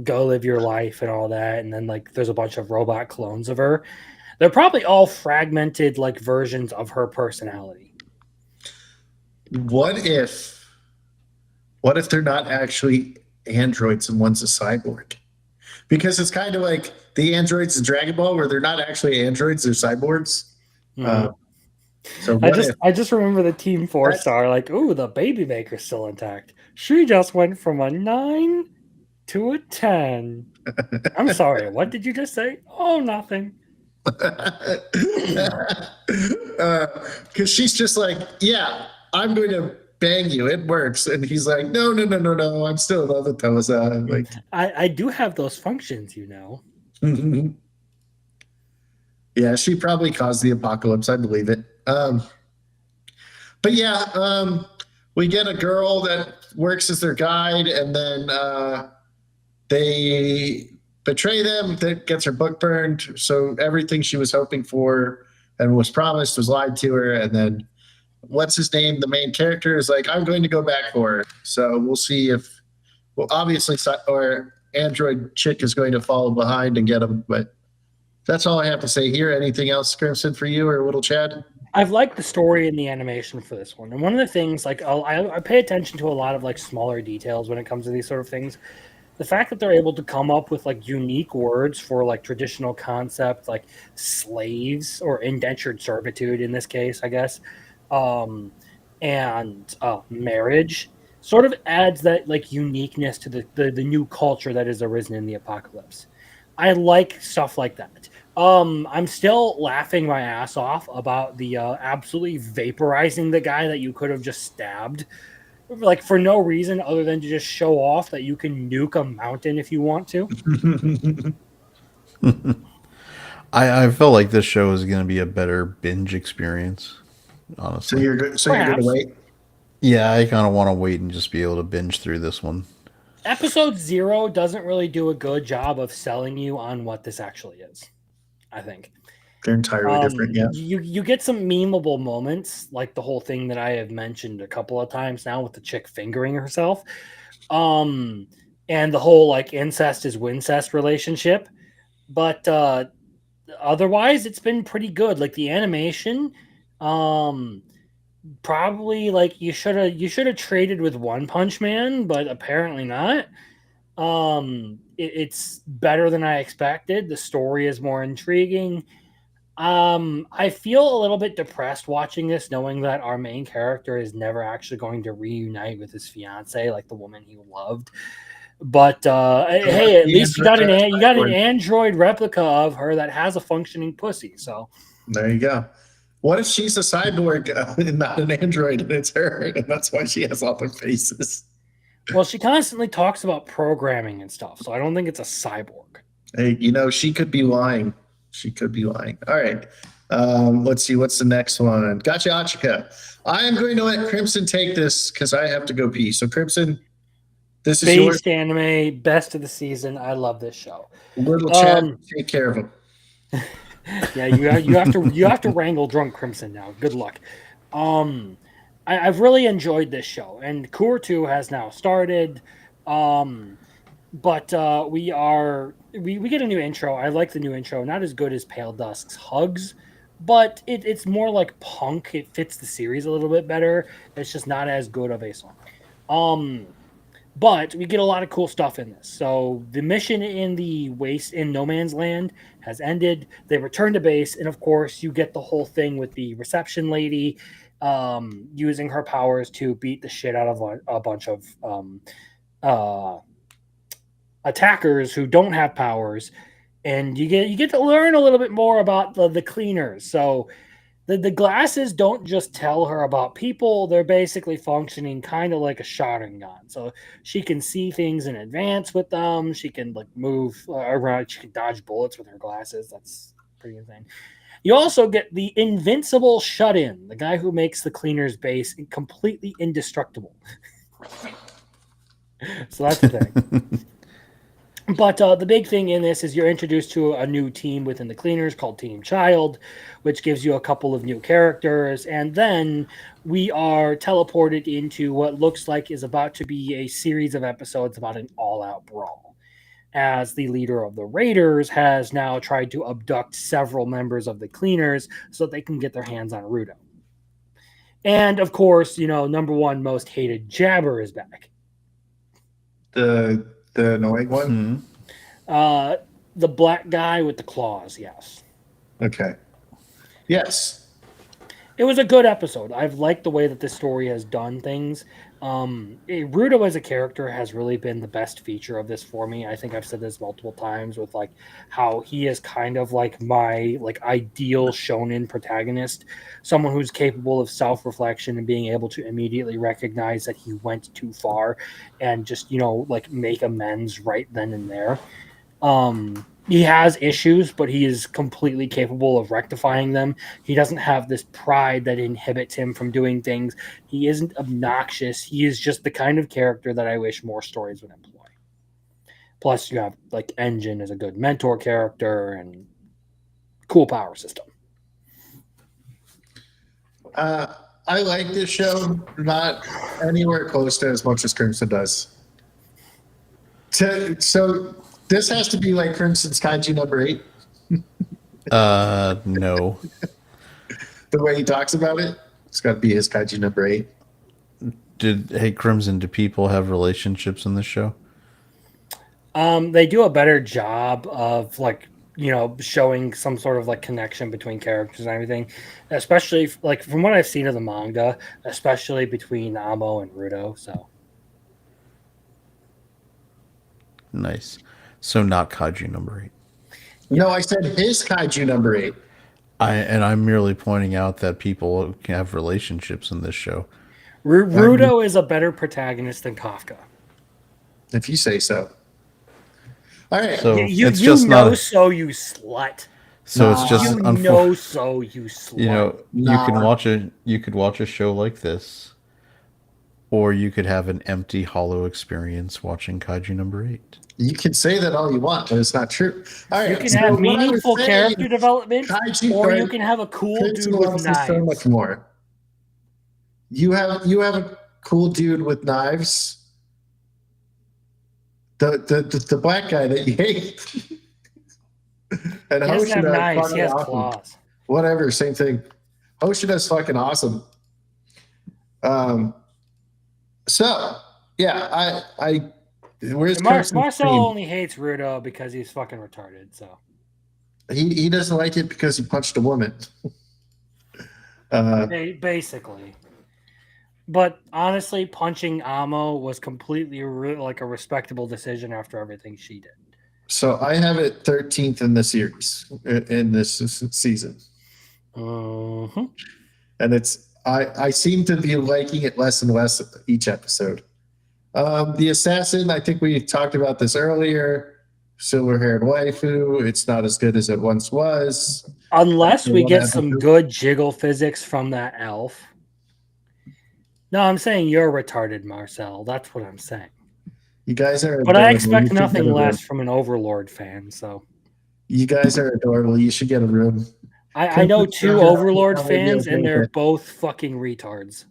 Go live your life and all that. And then there's a bunch of robot clones of her. They're probably all fragmented versions of her personality. What if they're not actually androids and one's a cyborg? Because it's kind of like the androids in Dragon Ball, where they're not actually androids, they're cyborgs. So I just remember the Team 4-star, ooh, the baby maker's still intact. She just went from a 9 to a 10. I'm sorry, what did you just say? Oh, nothing. Because she's just yeah, I'm going to bang you, it works. And he's like, no, I'm still in love with Toasa. I do have those functions, Yeah, she probably caused the apocalypse, I believe it. But yeah, we get a girl that works as their guide, and then they betray them. That gets her book burned, so everything she was hoping for and was promised was lied to her. And then what's his name? The main character is I'm going to go back for her. So we'll see if, obviously, or android chick is going to follow behind and get him. But that's all I have to say here. Anything else, Crimson, for you or Little Chad? I've liked the story and the animation for this one. And one of the things, I pay attention to a lot of smaller details when it comes to these sort of things. The fact that they're able to come up with unique words for traditional concepts like slaves or indentured servitude in this case, I guess. and marriage sort of adds that like uniqueness to the new culture that has arisen in the apocalypse. I like stuff like that. I'm still laughing my ass off about the absolutely vaporizing the guy that you could have just stabbed, like for no reason other than to just show off that you can nuke a mountain if you want to. I felt like this show is going to be a better binge experience, So honestly. you're gonna Perhaps. wait. Yeah, I kind of want to wait and just be able to binge through this one. Episode 0 doesn't really do a good job of selling you on what this actually is, I think. They're entirely different. Yeah. You get some memeable moments, like the whole thing that I have mentioned a couple of times now with the chick fingering herself, um, and the whole like incest is wincest relationship. But otherwise, it's been pretty good. Like the animation, um, probably like you should have traded with One Punch Man, but apparently not. It's better than I expected. The story is more intriguing. I feel a little bit depressed watching this, knowing that our main character is never actually going to reunite with his fiance, like the woman he loved. But hey, at least you got an android replica of her that has a functioning pussy. So There you go. What if she's a cyborg and not an android, and it's her, and that's why she has all the faces? well, she constantly talks about programming and stuff, so I don't think it's a cyborg. Hey, she could be lying. She could be lying. All right. Let's see. What's the next one? Gotcha, Achika. I am going to let Crimson take this because I have to go pee. So, Crimson, this is yours. Based anime, best of the season. I love this show. Little Chad, take care of him. Yeah, you have to wrangle drunk Crimson now. Good luck. I've really enjoyed this show, and Cour 2 has now started. But we get a new intro. I like the new intro. Not as good as Pale Dusk's Hugs, but it's more like punk. It fits the series a little bit better. It's just not as good of a song. But we get a lot of cool stuff in this. So the mission in the waste in No Man's Land has ended. They return to base, and of course, you get the whole thing with the reception lady using her powers to beat the shit out of a bunch of attackers who don't have powers. And you get to learn a little bit more about the cleaners. So the glasses don't just tell her about people, they're basically functioning kind of like a Sharingan. So she can see things in advance with them. She can like move around. She can dodge bullets with her glasses. That's pretty insane. You also get the invincible shut-in, the guy who makes the cleaner's base completely indestructible. So that's the thing. But the big thing in this is you're introduced to a new team within the Cleaners called Team Child, which gives you a couple of new characters. And then we are teleported into what looks like is about to be a series of episodes about an all-out brawl, as the leader of the Raiders has now tried to abduct several members of the Cleaners so that they can get their hands on Rudo. And, of course, number one most hated Jabber is back. The annoying one? The black guy with the claws, yes. Okay. Yes. It was a good episode. I've liked the way that this story has done things. Rudo as a character has really been the best feature of this for me. I think I've said this multiple times with like how he is kind of like my like ideal shonen protagonist, someone who's capable of self-reflection and being able to immediately recognize that he went too far and just, like make amends right then and there. He has issues, but he is completely capable of rectifying them. He doesn't have this pride that inhibits him from doing things. He isn't obnoxious. He is just the kind of character that I wish more stories would employ. Plus, you have like Engine as a good mentor character and cool power system. I like this show, not anywhere close to as much as Crimson does. So this has to be like Crimson's Kaiju number 8. No. The way he talks about it, it's got to be his Kaiju number 8. Hey Crimson, do people have relationships in this show? They do a better job of like showing some sort of like connection between characters and everything, especially like from what I've seen of the manga, especially between Amo and Rudo. So nice. So not kaiju number 8. No, I said his kaiju number 8. I'm merely pointing out that people can have relationships in this show. Rudo is a better protagonist than Kafka. If you say so. All right. So it's just not so you slut. So it's just so you slut. You could watch a show like this, or you could have an empty, hollow experience watching kaiju number 8. You can say that all you want, but it's not true. All right, you can have meaningful character development, or you can have a cool dude with knives. So much more. You have a cool dude with knives. The black guy that you hate. And he doesn't have knives. He has claws. Whatever, same thing. Hoshina's fucking awesome. So yeah, where's Marcel only hates Rudo because he's fucking retarded. So he doesn't like it because he punched a woman. Basically. But honestly, punching Amo was completely like a respectable decision after everything she did. So I have it 13th in the series, in this season. Mm-hmm. And I seem to be liking it less and less each episode. The assassin, I think we talked about this earlier. Silver-haired waifu. It's not as good as it once was. Unless we get some good jiggle physics from that elf. No, I'm saying you're retarded, Marcel. That's what I'm saying. You guys are. But I expect nothing less from an Overlord fan. So. You guys are adorable. You should get a room. I know 2 Overlord fans, and they're both fucking retards.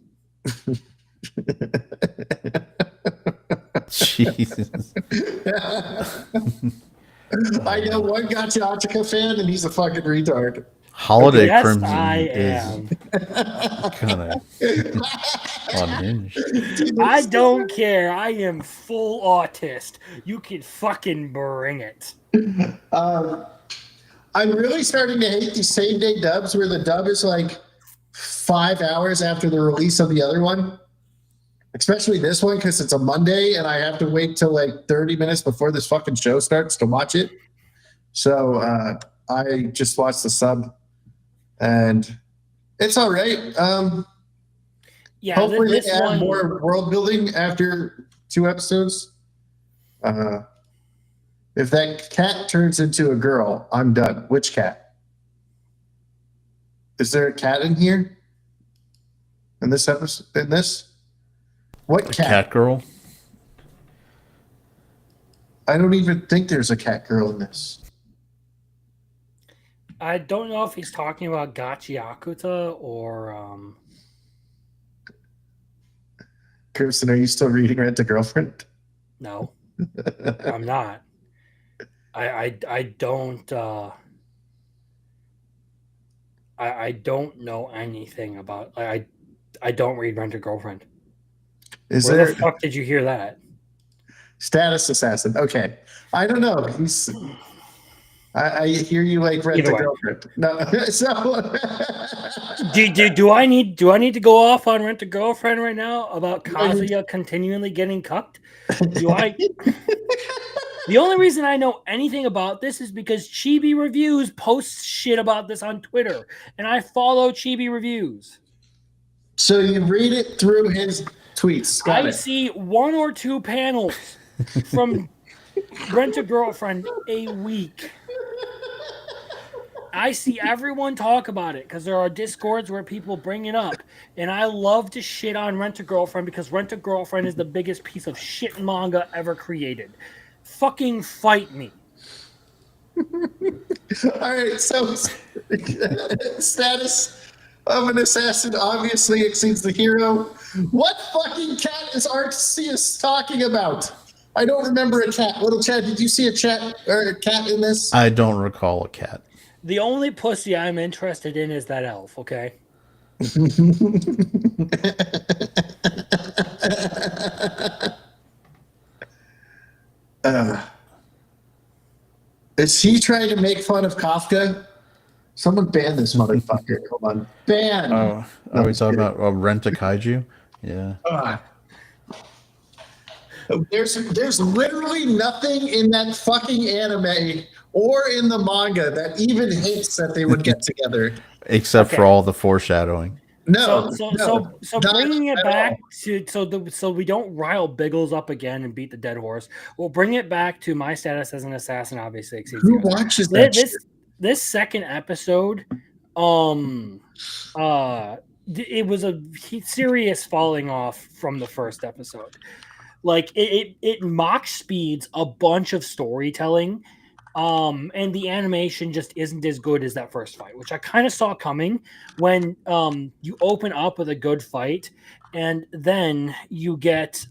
Jesus. I know one Gacha Achika fan, and he's a fucking retard. Holiday yes, Crimson I is kind of unhinged. I don't care. I am full autist. You can fucking bring it. I'm really starting to hate these same day dubs where the dub is like 5 hours after the release of the other one. Especially this one because it's a Monday and I have to wait till like 30 minutes before this fucking show starts to watch it. So I just watched the sub and it's all right. Yeah, hopefully they add more world building after 2 episodes. If that cat turns into a girl, I'm done. Which cat? Is there a cat in here? In this episode? In this? What cat? Cat girl? I don't even think there's a cat girl in this. I don't know if he's talking about Gachi Akuta or Kirsten, are you still reading Rent a Girlfriend? No. I'm not. I don't I don't know anything about I don't read Rent a Girlfriend. Where the fuck did you hear that? Status Assassin. Okay. I don't know. I hear you like Rent a Girlfriend. No, so do I need to go off on Rent a Girlfriend right now about Kazuya continually getting cucked? Do I? The only reason I know anything about this is because Chibi Reviews posts shit about this on Twitter, and I follow Chibi Reviews. So you read it through his tweets. I see 1 or 2 panels from Rent a Girlfriend a week. I see everyone talk about it because there are Discords where people bring it up. And I love to shit on Rent a Girlfriend because Rent a Girlfriend is the biggest piece of shit manga ever created. Fucking fight me. All right, so status of an assassin obviously exceeds the hero. What fucking cat is Arceus talking about? I don't remember a cat. Little Chad, did you see a cat or a cat in this? I don't recall a cat. The only pussy I'm interested in is that elf, okay? Is he trying to make fun of Kafka? Someone ban this motherfucker. Come on. Ban. Oh, are we talking about Rent a Kaiju? Yeah. There's literally nothing in that fucking anime or in the manga that even hints that they would get together. Except for all the foreshadowing. No. So bringing it back to so we don't rile Biggles up again and beat the dead horse. We'll bring it back to my status as an assassin. Obviously, who watches that? This second episode, it was a serious falling off from the first episode. Like it mock speeds a bunch of storytelling. And the animation just isn't as good as that first fight, which I kind of saw coming when you open up with a good fight and then you get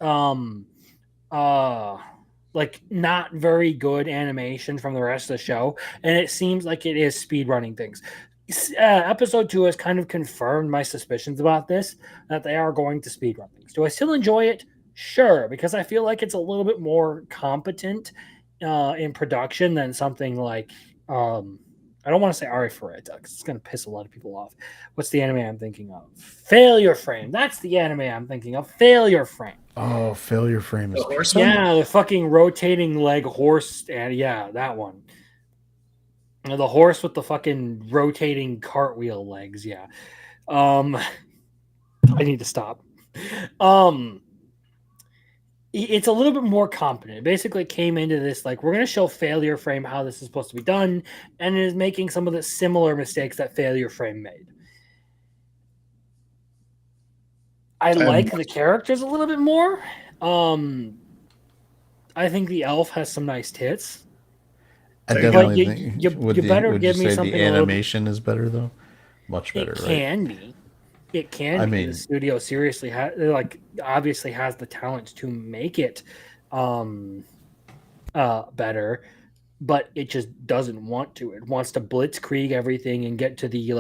like not very good animation from the rest of the show, and it seems like it is speed running things. Episode 2 has kind of confirmed my suspicions about this, that they are going to speed run things. Do I still enjoy it? Sure, because I feel like it's a little bit more competent in production than something like I don't want to say Ari Ferreta because it's going to piss a lot of people off. What's the anime I'm thinking of? Failure Frame. That's the anime I'm thinking of. Failure Frame. Oh, Failure Frame is the fucking rotating leg horse, and yeah, that one. The horse with the fucking rotating cartwheel legs. Yeah. I need to stop. It's a little bit more competent. It basically came into this like, we're going to show Failure Frame how this is supposed to be done, and it is making some of the similar mistakes that Failure Frame made. I like the characters a little bit more. I think the elf has some nice tits. I definitely think you better give me something. The animation is better though, much better. It can be. It can. I mean, the studio seriously obviously has the talent to make it better, but it just doesn't want to. It wants to blitzkrieg everything and get to the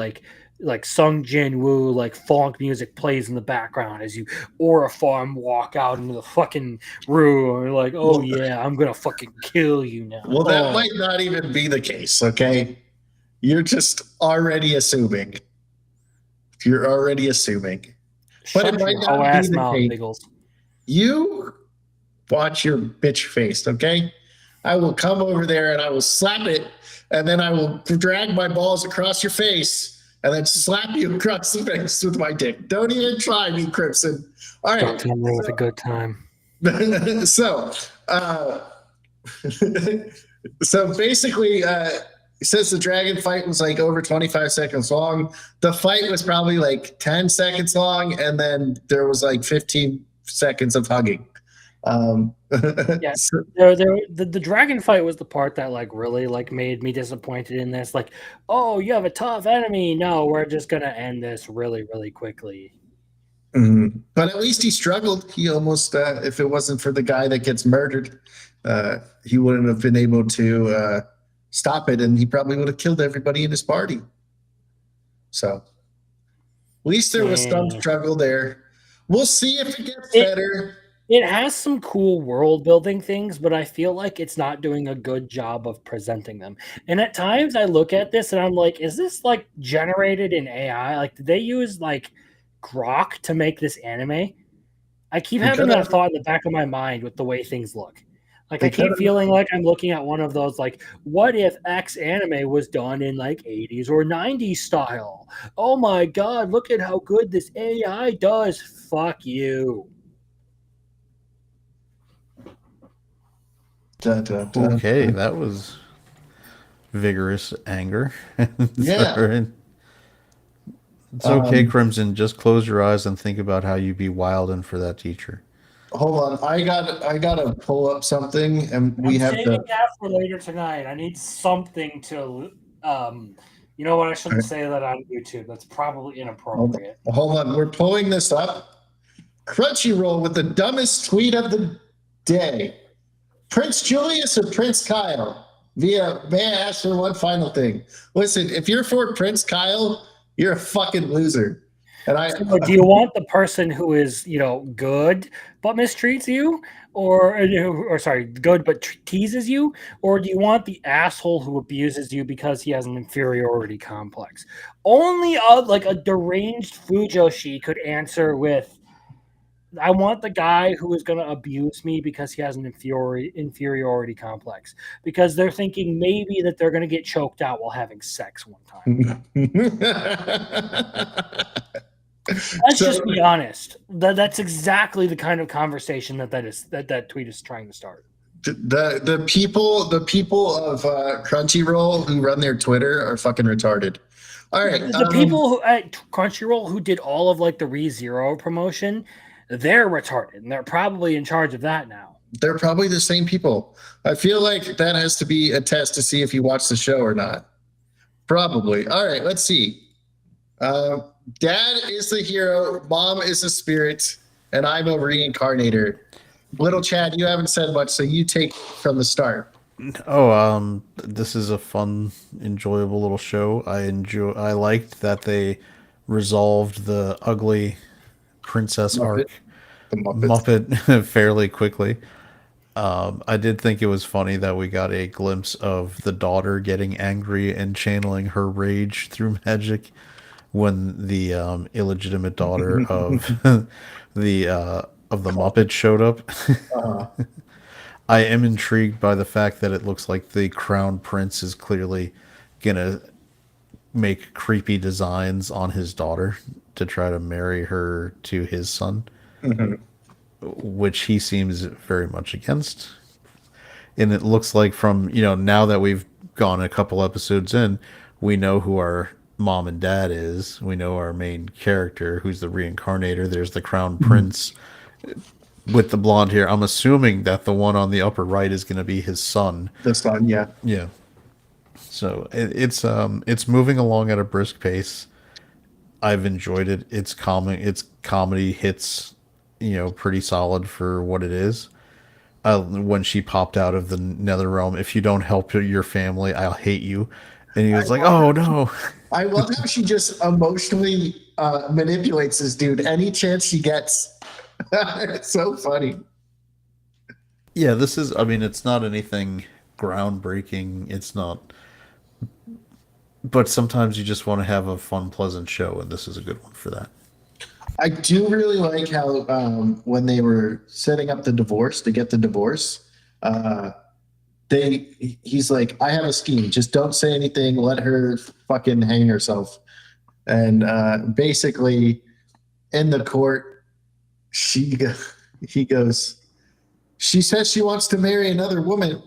like Sung Jin Woo like funk music plays in the background as you Aura Farm walk out into the fucking room. You're like, oh yeah, I'm gonna fucking kill you now. Well, that might not even be the case. Okay, you're just already assuming. You're already assuming. But it might not be the case. Biggles. You watch your bitch face, okay? I will come over there and I will slap it, and then I will drag my balls across your face and then slap you across the face with my dick. Don't even try me, Crimson. All right. Don't tell me with a good time. So basically, it says the dragon fight was like over 25 seconds long. The fight was probably like 10 seconds long, and then there was like 15 seconds of hugging. Yeah, the dragon fight was the part that like really like made me disappointed in this. Like, oh, you have a tough enemy. No, we're just gonna end this really, really quickly. Mm-hmm. But at least he struggled. He almost, if it wasn't for the guy that gets murdered, he wouldn't have been able to stop it, and he probably would have killed everybody in his party. So at least there was some struggle there. We'll see if it gets better. It has some cool world building things, but I feel like it's not doing a good job of presenting them. And at times I look at this and I'm like, is this like generated in AI? Like, did they use like Grok to make this anime? I keep having that thought in the back of my mind with the way things look. Like, I keep feeling like I'm looking at one of those, like, what if X anime was done in, like, 80s or 90s style? Oh, my God, look at how good this AI does. Fuck you. Okay, that was vigorous anger. Yeah. It's okay, Crimson. Just close your eyes and think about how you'd be wilding for that teacher. Hold on, I gotta pull up something, and I'm saving that for later tonight. I need something to, you know what? I shouldn't say that on YouTube. That's probably inappropriate. Hold on, we're pulling this up. Crunchyroll with the dumbest tweet of the day: Prince Julius or Prince Kyle? May I ask for one final thing? Listen, if you're for Prince Kyle, you're a fucking loser. And so do you want the person who is, good but mistreats you, or sorry, good but teases you, or do you want the asshole who abuses you because he has an inferiority complex? Only a deranged Fujoshi could answer with, I want the guy who is going to abuse me because he has an inferiority complex, because they're thinking maybe that they're going to get choked out while having sex one time. Let's just be honest. That's exactly the kind of conversation that tweet is trying to start. The people of Crunchyroll who run their Twitter are fucking retarded. All right, the people at Crunchyroll who did all of the ReZero promotion, they're retarded, and they're probably in charge of that now. They're probably the same people. I feel like that has to be a test to see if you watch the show or not. Probably. All right, let's see. Dad is the hero, mom is the spirit, and I'm a reincarnator. Little Chad, you haven't said much, so you take from the start. Oh, this is a fun, enjoyable little show. I liked that they resolved the ugly princess arc, The Muppet fairly quickly. I did think it was funny that we got a glimpse of the daughter getting angry and channeling her rage through magic when the illegitimate daughter of the Muppet showed up. I am intrigued by the fact that it looks like the crown prince is clearly gonna make creepy designs on his daughter to try to marry her to his son, which he seems very much against. And it looks like from, now that we've gone a couple episodes in, we know who our mom and dad is. We know our main character, who's the reincarnator. There's the crown prince with the blonde hair. I'm assuming that the one on the upper right is going to be his son. The son, yeah. Yeah. So it's moving along at a brisk pace. I've enjoyed it. Its comedy hits, pretty solid for what it is. When she popped out of the nether realm, if you don't help your family, I'll hate you. And he was like, "Oh no!" I love how she just emotionally manipulates this dude any chance she gets. It's so funny. Yeah, this is. I mean, it's not anything groundbreaking. It's not. But sometimes you just want to have a fun, pleasant show, and this is a good one for that. I do really like how when they were setting up the divorce to get the divorce, he's like, I have a scheme. Just don't say anything. Let her fucking hang herself. And basically, in the court, he goes, she says she wants to marry another woman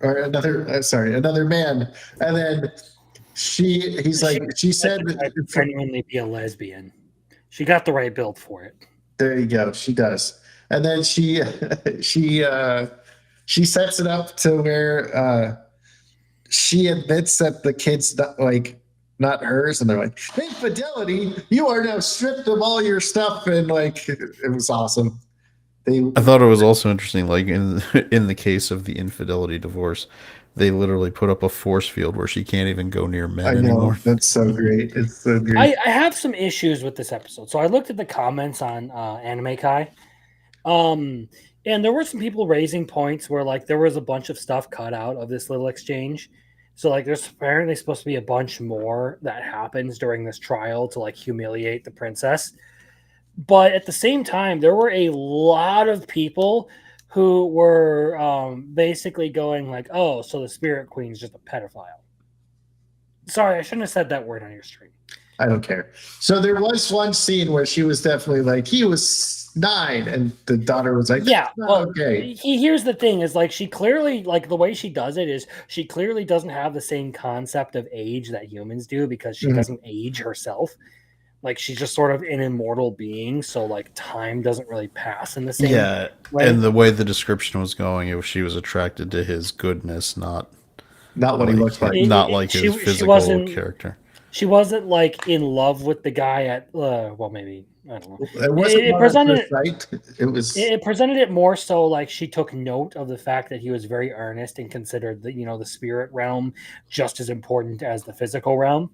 or another man. And then he's like, she said, genuinely be a lesbian. She got the right build for it. There you go. She does. And then she sets it up to where she admits that the kid's not hers, and they're like, infidelity, you are now stripped of all your stuff, and it was awesome. I thought it was also interesting, in the case of the infidelity divorce, they literally put up a force field where she can't even go near men anymore. That's so great. It's so great. I have some issues with this episode. So I looked at the comments on Anime Kai. And there were some people raising points where there was a bunch of stuff cut out of this little exchange. So there's apparently supposed to be a bunch more that happens during this trial to humiliate the princess. But at the same time, there were a lot of people who were basically going oh, so the Spirit Queen's just a pedophile. Sorry, I shouldn't have said that word on your stream. I don't care. So there was one scene where she was definitely he was 9, and the daughter was like, yeah, well, okay. Here's the thing: is she clearly the way she does it is she clearly doesn't have the same concept of age that humans do, because she doesn't age herself. She's just sort of an immortal being, so time doesn't really pass in the same way. And the way the description was going, she was attracted to his goodness, not what he looks like. Not his physical character. She wasn't in love with the guy at maybe, I don't know. It presented it more so she took note of the fact that he was very earnest and considered the spirit realm just as important as the physical realm.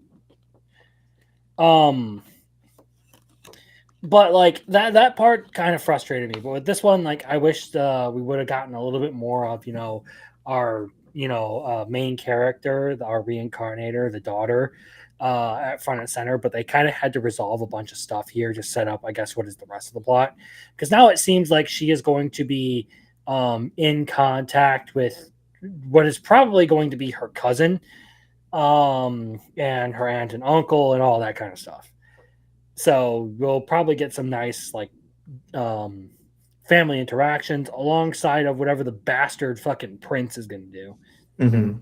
But like that part kind of frustrated me. But with this one, like I wish we would have gotten a little bit more of our main character, our reincarnator, the daughter, at front and center. But they kind of had to resolve a bunch of stuff here to set up, I guess, what is the rest of the plot. Because now it seems like she is going to be in contact with what is probably going to be her cousin, and her aunt and uncle and all that kind of stuff. So we'll probably get some nice um, family interactions alongside of whatever the bastard fucking prince is going to do.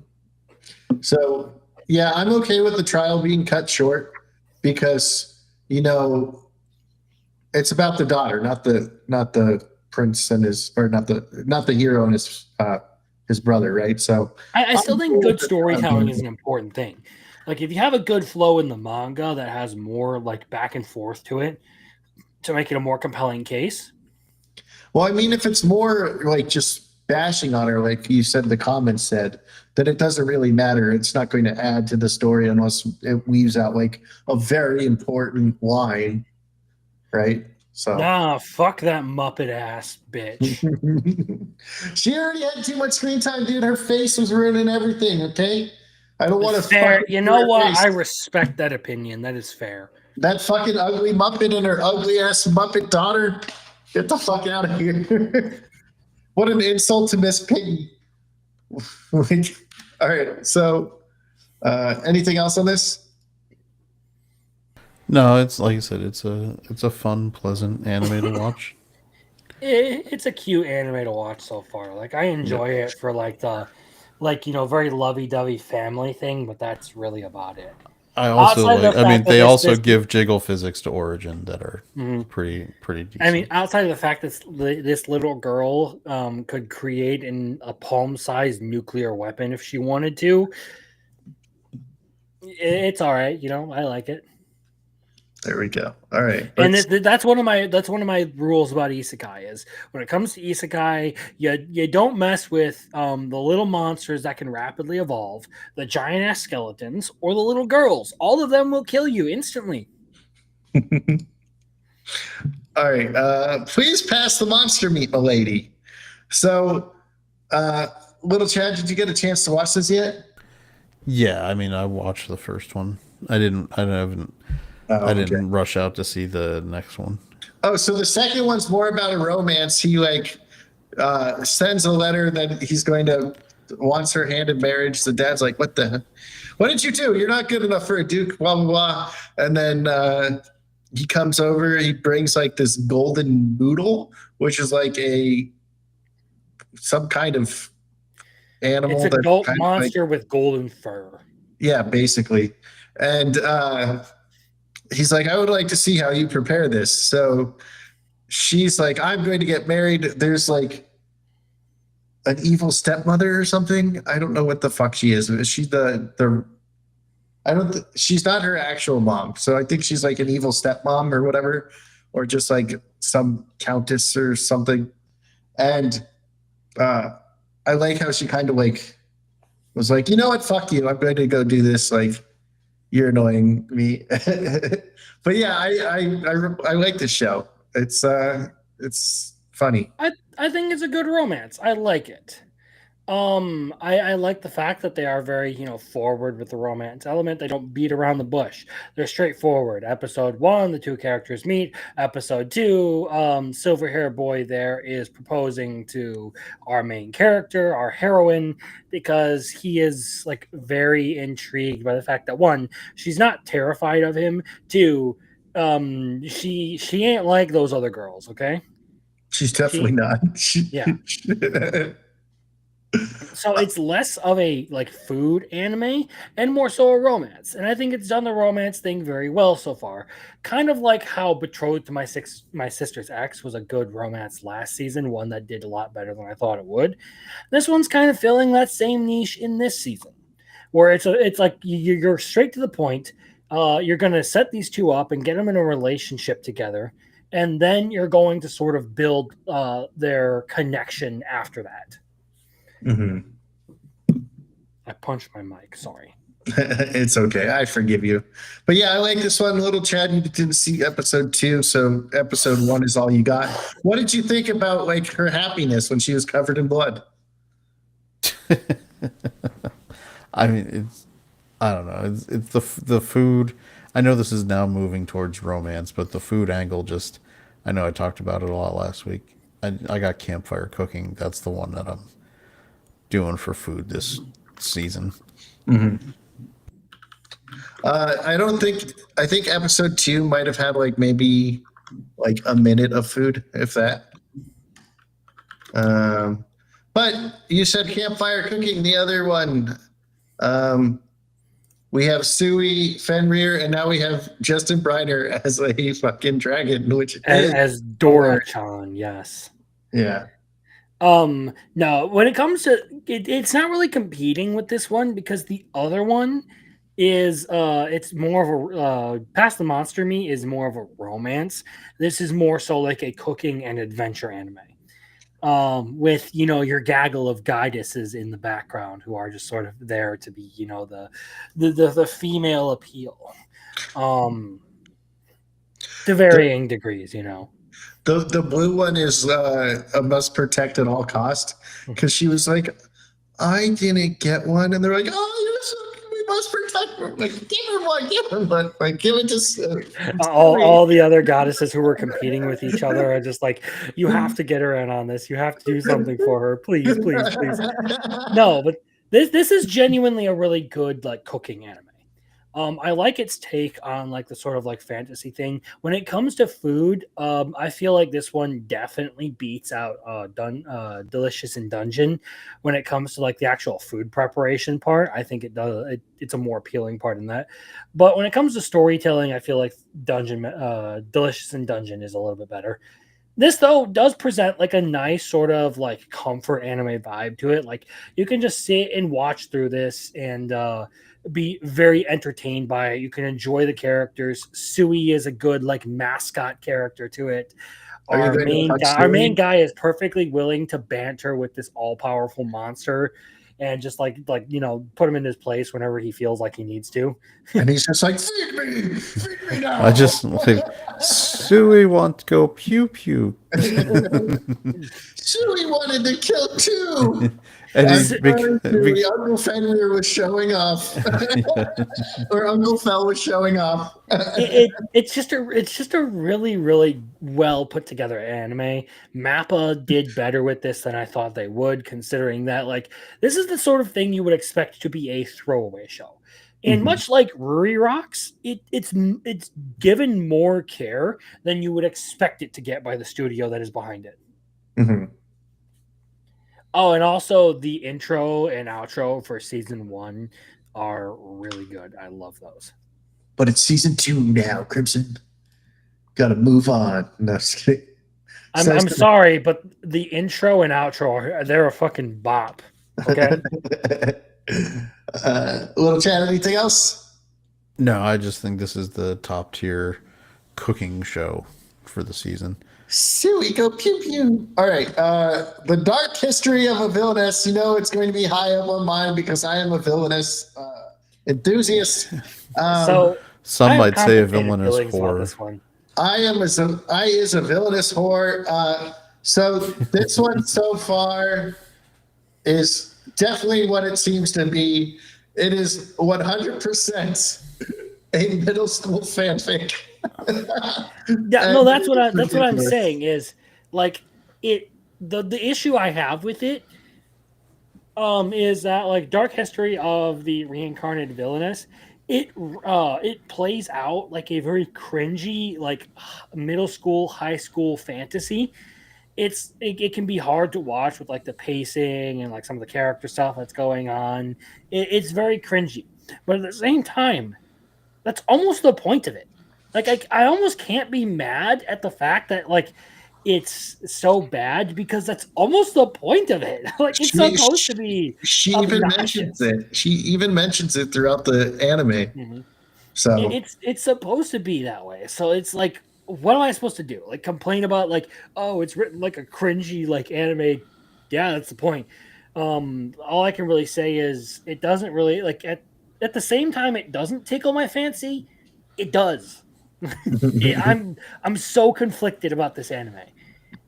So yeah, I'm okay with the trial being cut short because it's about the daughter, not the prince and not the hero and his brother, right? So I still think good storytelling is an important thing. Like if you have a good flow in the manga that has more like back and forth to it to make it a more compelling case. Well, I mean, if it's more like just bashing on her, like you said, the comments said, then it doesn't really matter. It's not going to add to the story unless it weaves out like a very important line, right? So nah, fuck that Muppet ass bitch. She already had too much screen time, dude. Her face was ruining everything. Okay, I don't want to. Fair. You know what? Face. I respect that opinion. That is fair. That fucking ugly Muppet and her ugly ass Muppet daughter. Get the fuck out of here. What an insult to Miss Piggy. All right. So, anything else on this? No, it's like I said, it's a fun, pleasant anime to watch. It's a cute anime to watch so far. Like I enjoy it for like the very lovey-dovey family thing, but that's really about it. I also they also give jiggle physics to Origin that are pretty decent. I mean, outside of the fact that this little girl could create a palm-sized nuclear weapon if she wanted to, it's all right. I like it. There we go. All right. And that's one of my rules about isekai is when it comes to isekai, you don't mess with the little monsters that can rapidly evolve, the giant ass skeletons, or the little girls. All of them will kill you instantly. All right. Please pass the monster meat, milady. So, little Chad, did you get a chance to watch this yet? Yeah, I mean, I watched the first one. I didn't rush out to see the next one. Oh, so the second one's more about a romance. He sends a letter that he's wants her hand in marriage. The dad's like, what did you do? You're not good enough for a duke, blah, blah, blah. And then he comes over, he brings like this golden boodle, which is like some kind of animal. It's a adult monster with golden fur. Yeah, basically. And he's like, I would like to see how you prepare this. So she's like, I'm going to get married. There's like an evil stepmother or something. I don't know what the fuck she is. Is she she's not her actual mom. So I think she's like an evil stepmom or whatever, or just like some countess or something. And I like how she kind of like was like, you know what? Fuck you. I'm going to go do this. Like, you're annoying me. But yeah, I like this show. It's funny. I think it's a good romance. I like it. I like the fact that they are very, forward with the romance element. They don't beat around the bush. They're straightforward. Episode 1, the two characters meet. Episode 2, silver hair boy there is proposing to our main character, our heroine, because he is like very intrigued by the fact that 1, she's not terrified of him. 2, she ain't like those other girls. Okay, she's definitely not. Yeah. So it's less of a like food anime and more so a romance. And I think it's done the romance thing very well so far. Kind of like how Betrothed to My Sister's Ex was a good romance last season, one that did a lot better than I thought it would. This one's kind of filling that same niche in this season, where it's like you're straight to the point. You're going to set these two up and get them in a relationship together, and then you're going to sort of build their connection after that. Mm-hmm. I punched my mic. Sorry. It's okay. I forgive you. But yeah, I like this one. Little Chad, you didn't see episode 2, so episode 1 is all you got. What did you think about like her happiness when she was covered in blood? I mean, I don't know. It's the food. I know this is now moving towards romance, but the food angle just. I know I talked about it a lot last week. I got campfire cooking. That's the one that I'm doing for food this season. Mm-hmm. I don't think. I think episode 2 might have had like maybe like a minute of food, if that. But you said campfire cooking. The other one. We have Sui Fenrir, and now we have Justin Briner as a fucking dragon, which as Dora-chan, yes. Yeah. No, when it comes to it's not really competing with this one because the other one is it's more of a Past the Monster Me is more of a romance. This is more so like a cooking and adventure anime. With your gaggle of goddesses in the background who are just sort of there to be the female appeal to varying degrees. The blue one is a must protect at all cost because she was like, I didn't get one, and they're like, we must protect her. Like, give her one, like give it to all the other goddesses who were competing with each other are just like, you have to get her in on this. You have to do something for her, please. No, but this is genuinely a really good like cooking anime. I like its take on like the sort of like fantasy thing. When it comes to food, I feel like this one definitely beats out Delicious in Dungeon. When it comes to like the actual food preparation part, I think it's a more appealing part in that. But when it comes to storytelling, I feel like Delicious in Dungeon is a little bit better. This though does present like a nice sort of like comfort anime vibe to it. Like you can just sit and watch through this and be very entertained by it. You can enjoy the characters. Sui is a good like mascot character to it. Our main guy is perfectly willing to banter with this all-powerful monster and just like put him in his place whenever he feels like he needs to. And he's just like, feed me now. I just like Sui want to go pew pew. Sui wanted to kill too. And Uncle Fenrir was showing off, or Uncle Fel was showing off. It's just a really, really well put together anime. Mappa did better with this than I thought they would, considering that like this is the sort of thing you would expect to be a throwaway show. And much like Ruri Rocks, it's given more care than you would expect it to get by the studio that is behind it. Mm-hmm. Oh, and also the intro and outro for season 1 are really good. I love those. But it's season 2 now, Crimson. Got to move on. No, just kidding. I'm sorry, but the intro and outro, they're a fucking bop. Okay. Little Chad, anything else? No, I just think this is the top tier cooking show for the season. Sui, go pew pew. All right. The Dark History of a Villainess. It's going to be high up on mine because I am a villainous enthusiast. So some might say a villainous whore. I is a villainous whore. So this one so far is definitely what it seems to be. It is 100% a middle school fanfic. Yeah, no, that's what I'm saying is like it. The issue I have with it, is that like Dark History of the Reincarnated Villainess, it plays out like a very cringy like middle school, high school fantasy. It can be hard to watch with like the pacing and like some of the character stuff that's going on. It's very cringy, but at the same time, that's almost the point of it. Like I almost can't be mad at the fact that like it's so bad because that's almost the point of it. Like it's supposed to be. She even mentions it. She even mentions it throughout the anime. Mm-hmm. So it's supposed to be that way. So it's like, what am I supposed to do? Like complain about like, oh, it's written like a cringy like anime. Yeah, that's the point. All I can really say is it doesn't really like at the same time it doesn't tickle my fancy. It does. I'm so conflicted about this anime.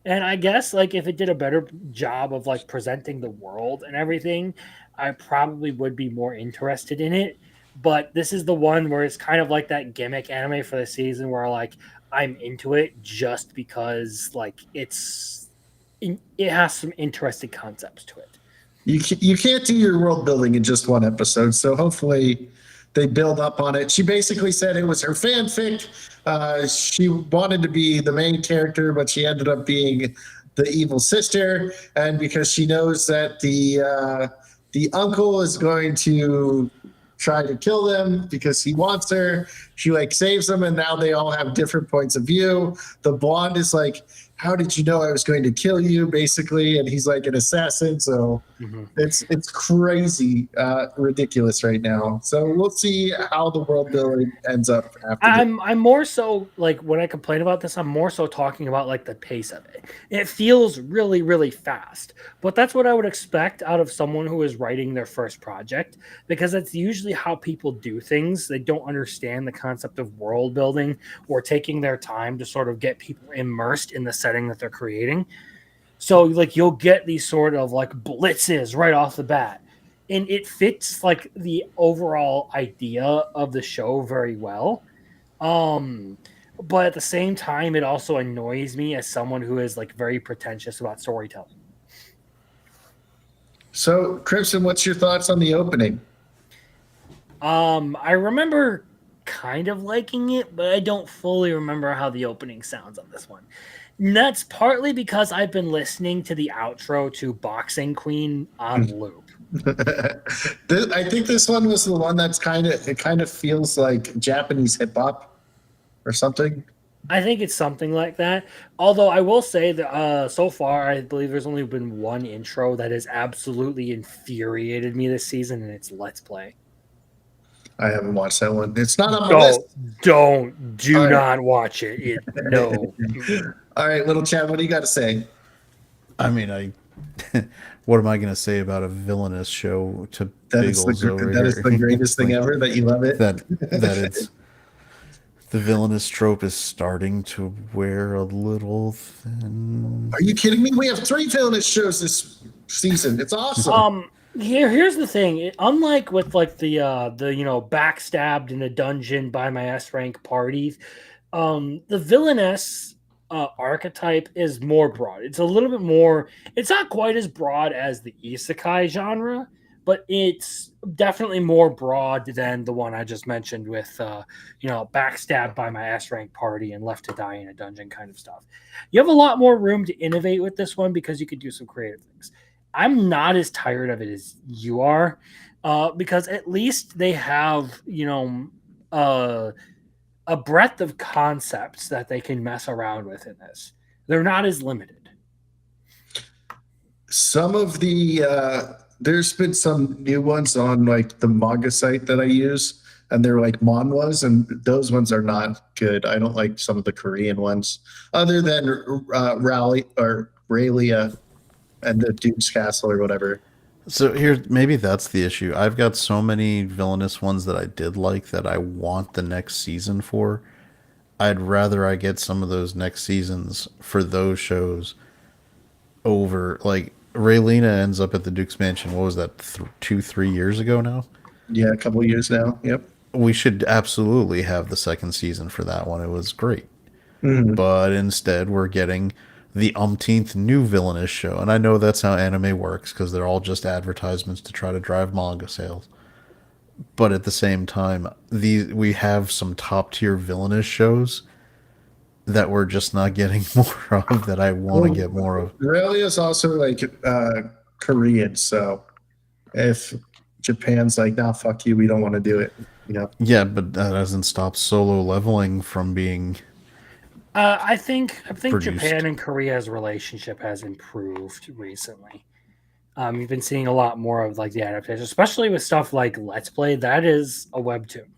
And I guess like if it did a better job of like presenting the world and everything, I probably would be more interested in it. But this is the one where it's kind of like that gimmick anime for the season where like I'm into it just because like it has some interesting concepts to it. You can't do your world building in just one episode, so hopefully they build up on it. She basically said it was her fanfic. She wanted to be the main character, but she ended up being the evil sister, and because she knows that the uncle is going to try to kill them because he wants her, she like saves them, and now they all have different points of view. The blonde is like, how did you know I was going to kill you, basically, and he's like an assassin, so it's crazy ridiculous right now. So we'll see how the world building ends up after I'm more so like when I complain about this, I'm more so talking about like the pace of it. It feels really, really fast, but that's what I would expect out of someone who is writing their first project, because that's usually how people do things. They don't understand the concept of world building or taking their time to sort of get people immersed in the setting that they're creating. So like you'll get these sort of like blitzes right off the bat. And it fits like the overall idea of the show very well. But at the same time, it also annoys me as someone who is like very pretentious about storytelling. So, Crimson, what's your thoughts on the opening? I remember kind of liking it, but I don't fully remember how the opening sounds on this one. And that's partly because I've been listening to the outro to Boxing Queen on loop. I think this one was the one that's kind of feels like Japanese hip hop or something. I think it's something like that. Although I will say that so far, I believe there's only been one intro that has absolutely infuriated me this season, and it's Let's Play. I haven't watched that one. It's not on my list. Do not watch it. No. All right, little Chad, what do you got to say? I mean, what am I going to say about a villainous show to Biggles over that here? is the greatest thing ever. That you love it. That it's the villainous trope is starting to wear a little thin. Are you kidding me? We have 3 villainous shows this season. It's awesome. Here's the thing. Unlike with like the backstabbed in a dungeon by my S rank parties, the villainess archetype is more broad. It's a little bit more. It's not quite as broad as the isekai genre, but it's definitely more broad than the one I just mentioned with backstabbed by my S rank party and left to die in a dungeon kind of stuff. You have a lot more room to innovate with this one because you could do some creative things. I'm not as tired of it as you are, because at least they have a breadth of concepts that they can mess around with in this. They're not as limited. Some of the there's been some new ones on like the manga site that I use, and they're like manhwas, and those ones are not good. I don't like some of the Korean ones, other than Ralia and the Duke's Castle or whatever. So maybe that's the issue. I've got so many villainous ones that I did like that I want the next season for. I'd rather I get some of those next seasons for those shows over, like, Raylena ends up at the Duke's Mansion. What was that, 2-3 years ago now? Yeah, a couple years now. Yep. We should absolutely have the second season for that one. It was great. Mm-hmm. But instead, we're getting the umpteenth new villainous show. And I know that's how anime works, because they're all just advertisements to try to drive manga sales. But at the same time, we have some top-tier villainous shows that we're just not getting more of, that I want to get more of. Ralia is also like Korean, so if Japan's like, nah, fuck you, we don't want to do it, Yeah, but that doesn't stop Solo Leveling from being I think produced. Japan and Korea's relationship has improved recently. You've been seeing a lot more of like the adaptation, especially with stuff like Let's Play. That is a webtoon,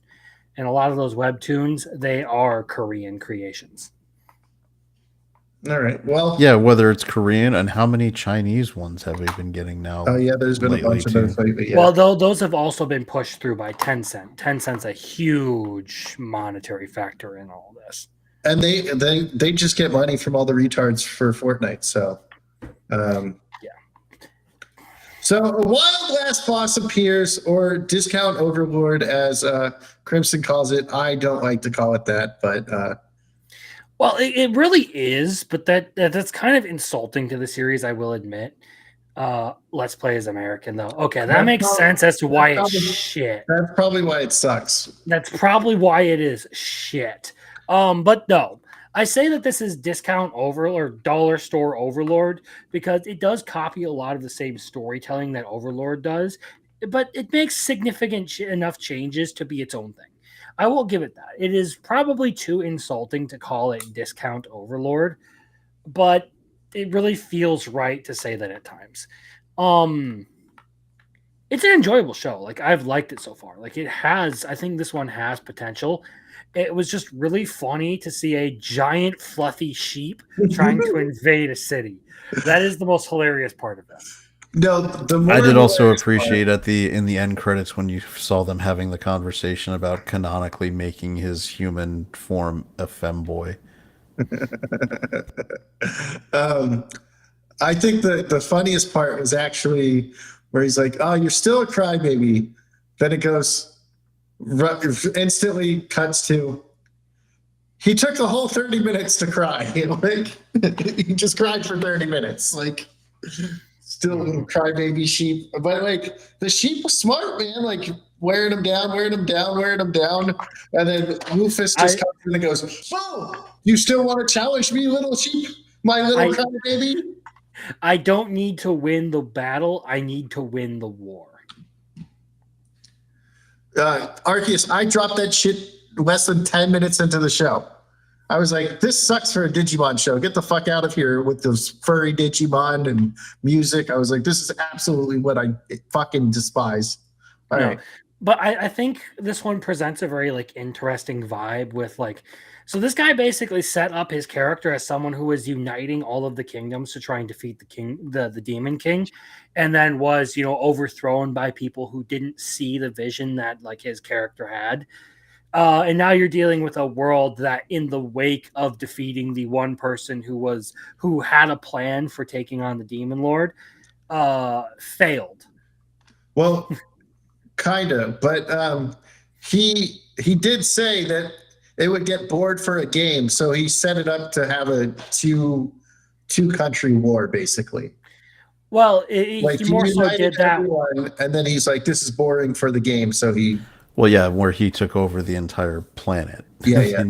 and a lot of those webtoons, they are Korean creations. All right. Well, Yeah, whether it's Korean and how many Chinese ones have we been getting now? oh yeah, there's been a bunch of those lately. Yeah. Well, those have also been pushed through by Tencent. Tencent's a huge monetary factor in all this. And they just get money from all the retards for Fortnite. So, yeah. So a wild last boss appears, or discount overlord, as Crimson calls it. I don't like to call it that, but well, it really is. But that's kind of insulting to the series, I will admit. Let's Play is American, though. Okay, that makes sense as to why it's shit. That's probably why it sucks. That's probably why it is shit. But no, I say that this is discount overlord or dollar store overlord because it does copy a lot of the same storytelling that Overlord does, but it makes significant enough changes to be its own thing. I will give it that. It is probably too insulting to call it discount overlord, but it really feels right to say that at times. It's an enjoyable show. Like, I've liked it so far. Like, it has, I think this one has potential. It was just really funny to see a giant fluffy sheep trying to invade a city. That is the most hilarious part of that. No, I did also appreciate in the end credits when you saw them having the conversation about canonically making his human form a femboy. I think the funniest part was actually where he's like, "Oh, you're still a crybaby." Then it goes instantly cuts to he took the whole 30 minutes to cry. Like he just cried for 30 minutes. Like still crybaby sheep, but like the sheep was smart, man. Like wearing him down, and then Rufus just comes in and goes, "Oh, you still want to challenge me, little sheep, my little crybaby?" I don't need to win the battle. I need to win the war. Arceus, I dropped that shit less than 10 minutes into the show. I was like, this sucks for a Digimon show. Get the fuck out of here with those furry Digimon and music. I was like, this is absolutely what I fucking despise. All right. But I think this one presents a very like interesting vibe with like, so this guy basically set up his character as someone who was uniting all of the kingdoms to try and defeat the Demon King, and then was, you know, overthrown by people who didn't see the vision that like his character had. And now you're dealing with a world that, in the wake of defeating the one person who had a plan for taking on the Demon Lord, failed. Well, kind of, but he did say that it would get bored for a game, so he set it up to have a two country war, basically. Well, he more so did that, and then he's like, "This is boring for the game," so he. Well, yeah, where he took over the entire planet. Yeah.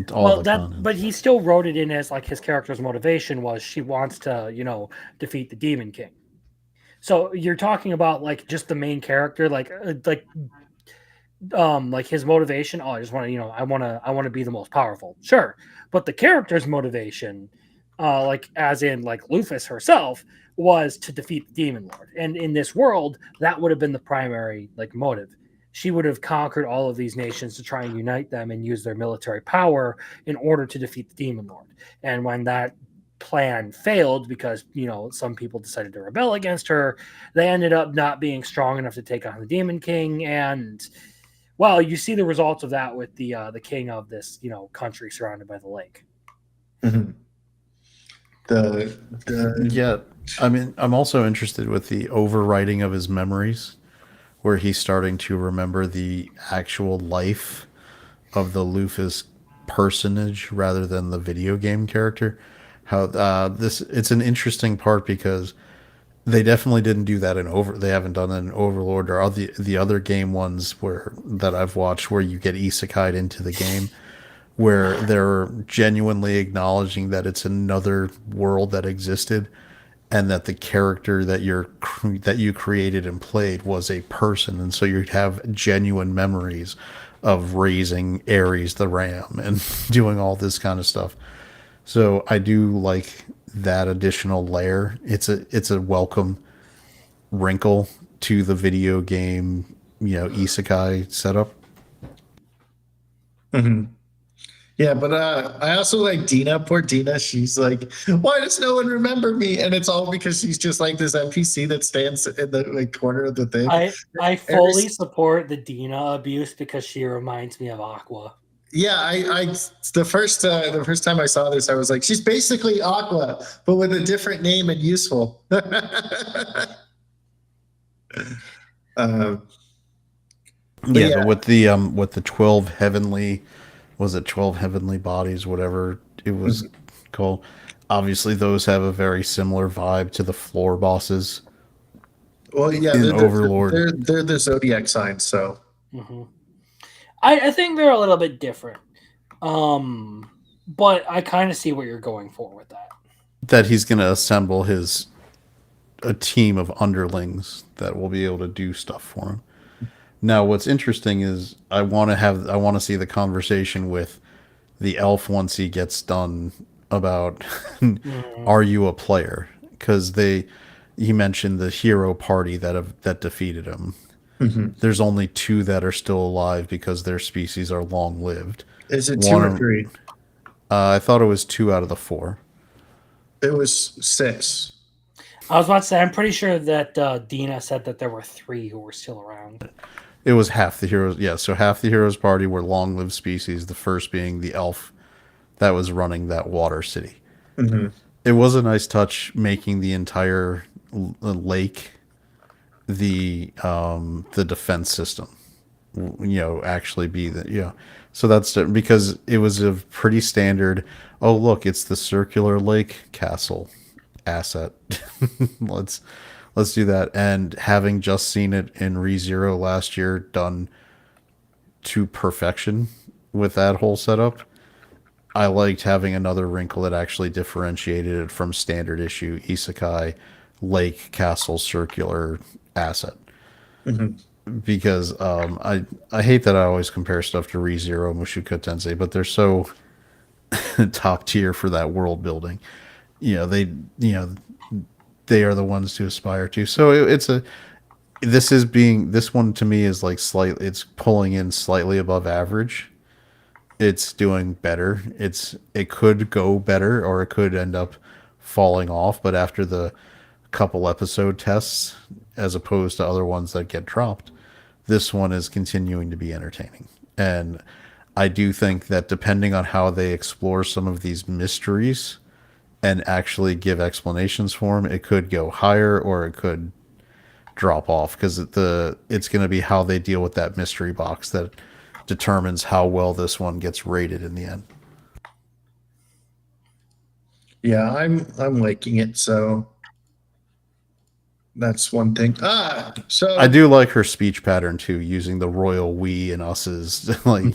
But he still wrote it in as like his character's motivation was she wants to, you know, defeat the Demon King. So you're talking about like just the main character, like his motivation. Oh, I just want to, you know, I want to be the most powerful. Sure, but the character's motivation, like as in like Lufus herself, was to defeat the Demon Lord. And in this world, that would have been the primary like motive. She would have conquered all of these nations to try and unite them and use their military power in order to defeat the Demon Lord. And when that plan failed because, you know, some people decided to rebel against her, they ended up not being strong enough to take on the Demon King. And well, you see the results of that with the king of this, you know, country surrounded by the lake. Mm-hmm. Yeah, I mean, I'm also interested with the overwriting of his memories, where he's starting to remember the actual life of the Lufus personage rather than the video game character. How it's an interesting part because they definitely didn't do that they haven't done it in Overlord or the other game ones that I've watched where you get isekai'd into the game, where they're genuinely acknowledging that it's another world that existed and that the character that you created and played was a person, and so you'd have genuine memories of raising Ares the ram and doing all this kind of stuff. So I do like that additional layer. It's a welcome wrinkle to the video game, you know, isekai setup. Mm-hmm. Yeah, but I also like Dina. Poor Dina. She's like, why does no one remember me? And it's all because she's just like this NPC that stands in the like corner of the thing. I fully support the Dina abuse because she reminds me of Aqua. Yeah, I the first time I saw this, I was like, she's basically Aqua, but with a different name and useful. Yeah, yeah. but with the 12 heavenly, was it 12 heavenly bodies, whatever it was called. Obviously those have a very similar vibe to the floor bosses Well, yeah, in Overlord. they're the zodiac signs, so I think they're a little bit different. But I kind of see what you're going for with that. That he's going to assemble a team of underlings that will be able to do stuff for him. Now, what's interesting is I want to see the conversation with the elf once he gets done about are you a player? Because he mentioned the hero party that defeated him. There's only 2 that are still alive because their species are long lived. is it 2 or 3? I thought it was 2 out of the 4. It was 6. I was about to say, I'm pretty sure that Dina said that there were 3 who were still around. It was half the heroes. Yeah, so half the heroes party were long-lived species. The first being the elf that was running that water city. It was a nice touch making the entire lake the defense system. Actually be the. So that's because it was a pretty standard. Oh, look, it's the circular lake castle asset. let's do that. And having just seen it in ReZero last year done to perfection with that whole setup, I liked having another wrinkle that actually differentiated it from standard issue isekai lake castle circular asset. Because I hate that I always compare stuff to ReZero Mushoku Tensei, but they're so top tier for that world building. They are the ones to aspire to. So this one to me is like it's pulling in slightly above average. It's doing better. It could go better or it could end up falling off, but after the couple episode tests as opposed to other ones that get dropped, this one is continuing to be entertaining. And I do think that depending on how they explore some of these mysteries and actually give explanations for them, it could go higher or it could drop off because it's going to be how they deal with that mystery box that determines how well this one gets rated in the end. Yeah, I'm liking it, so that's one thing. So I do like her speech pattern too, using the royal we and us's like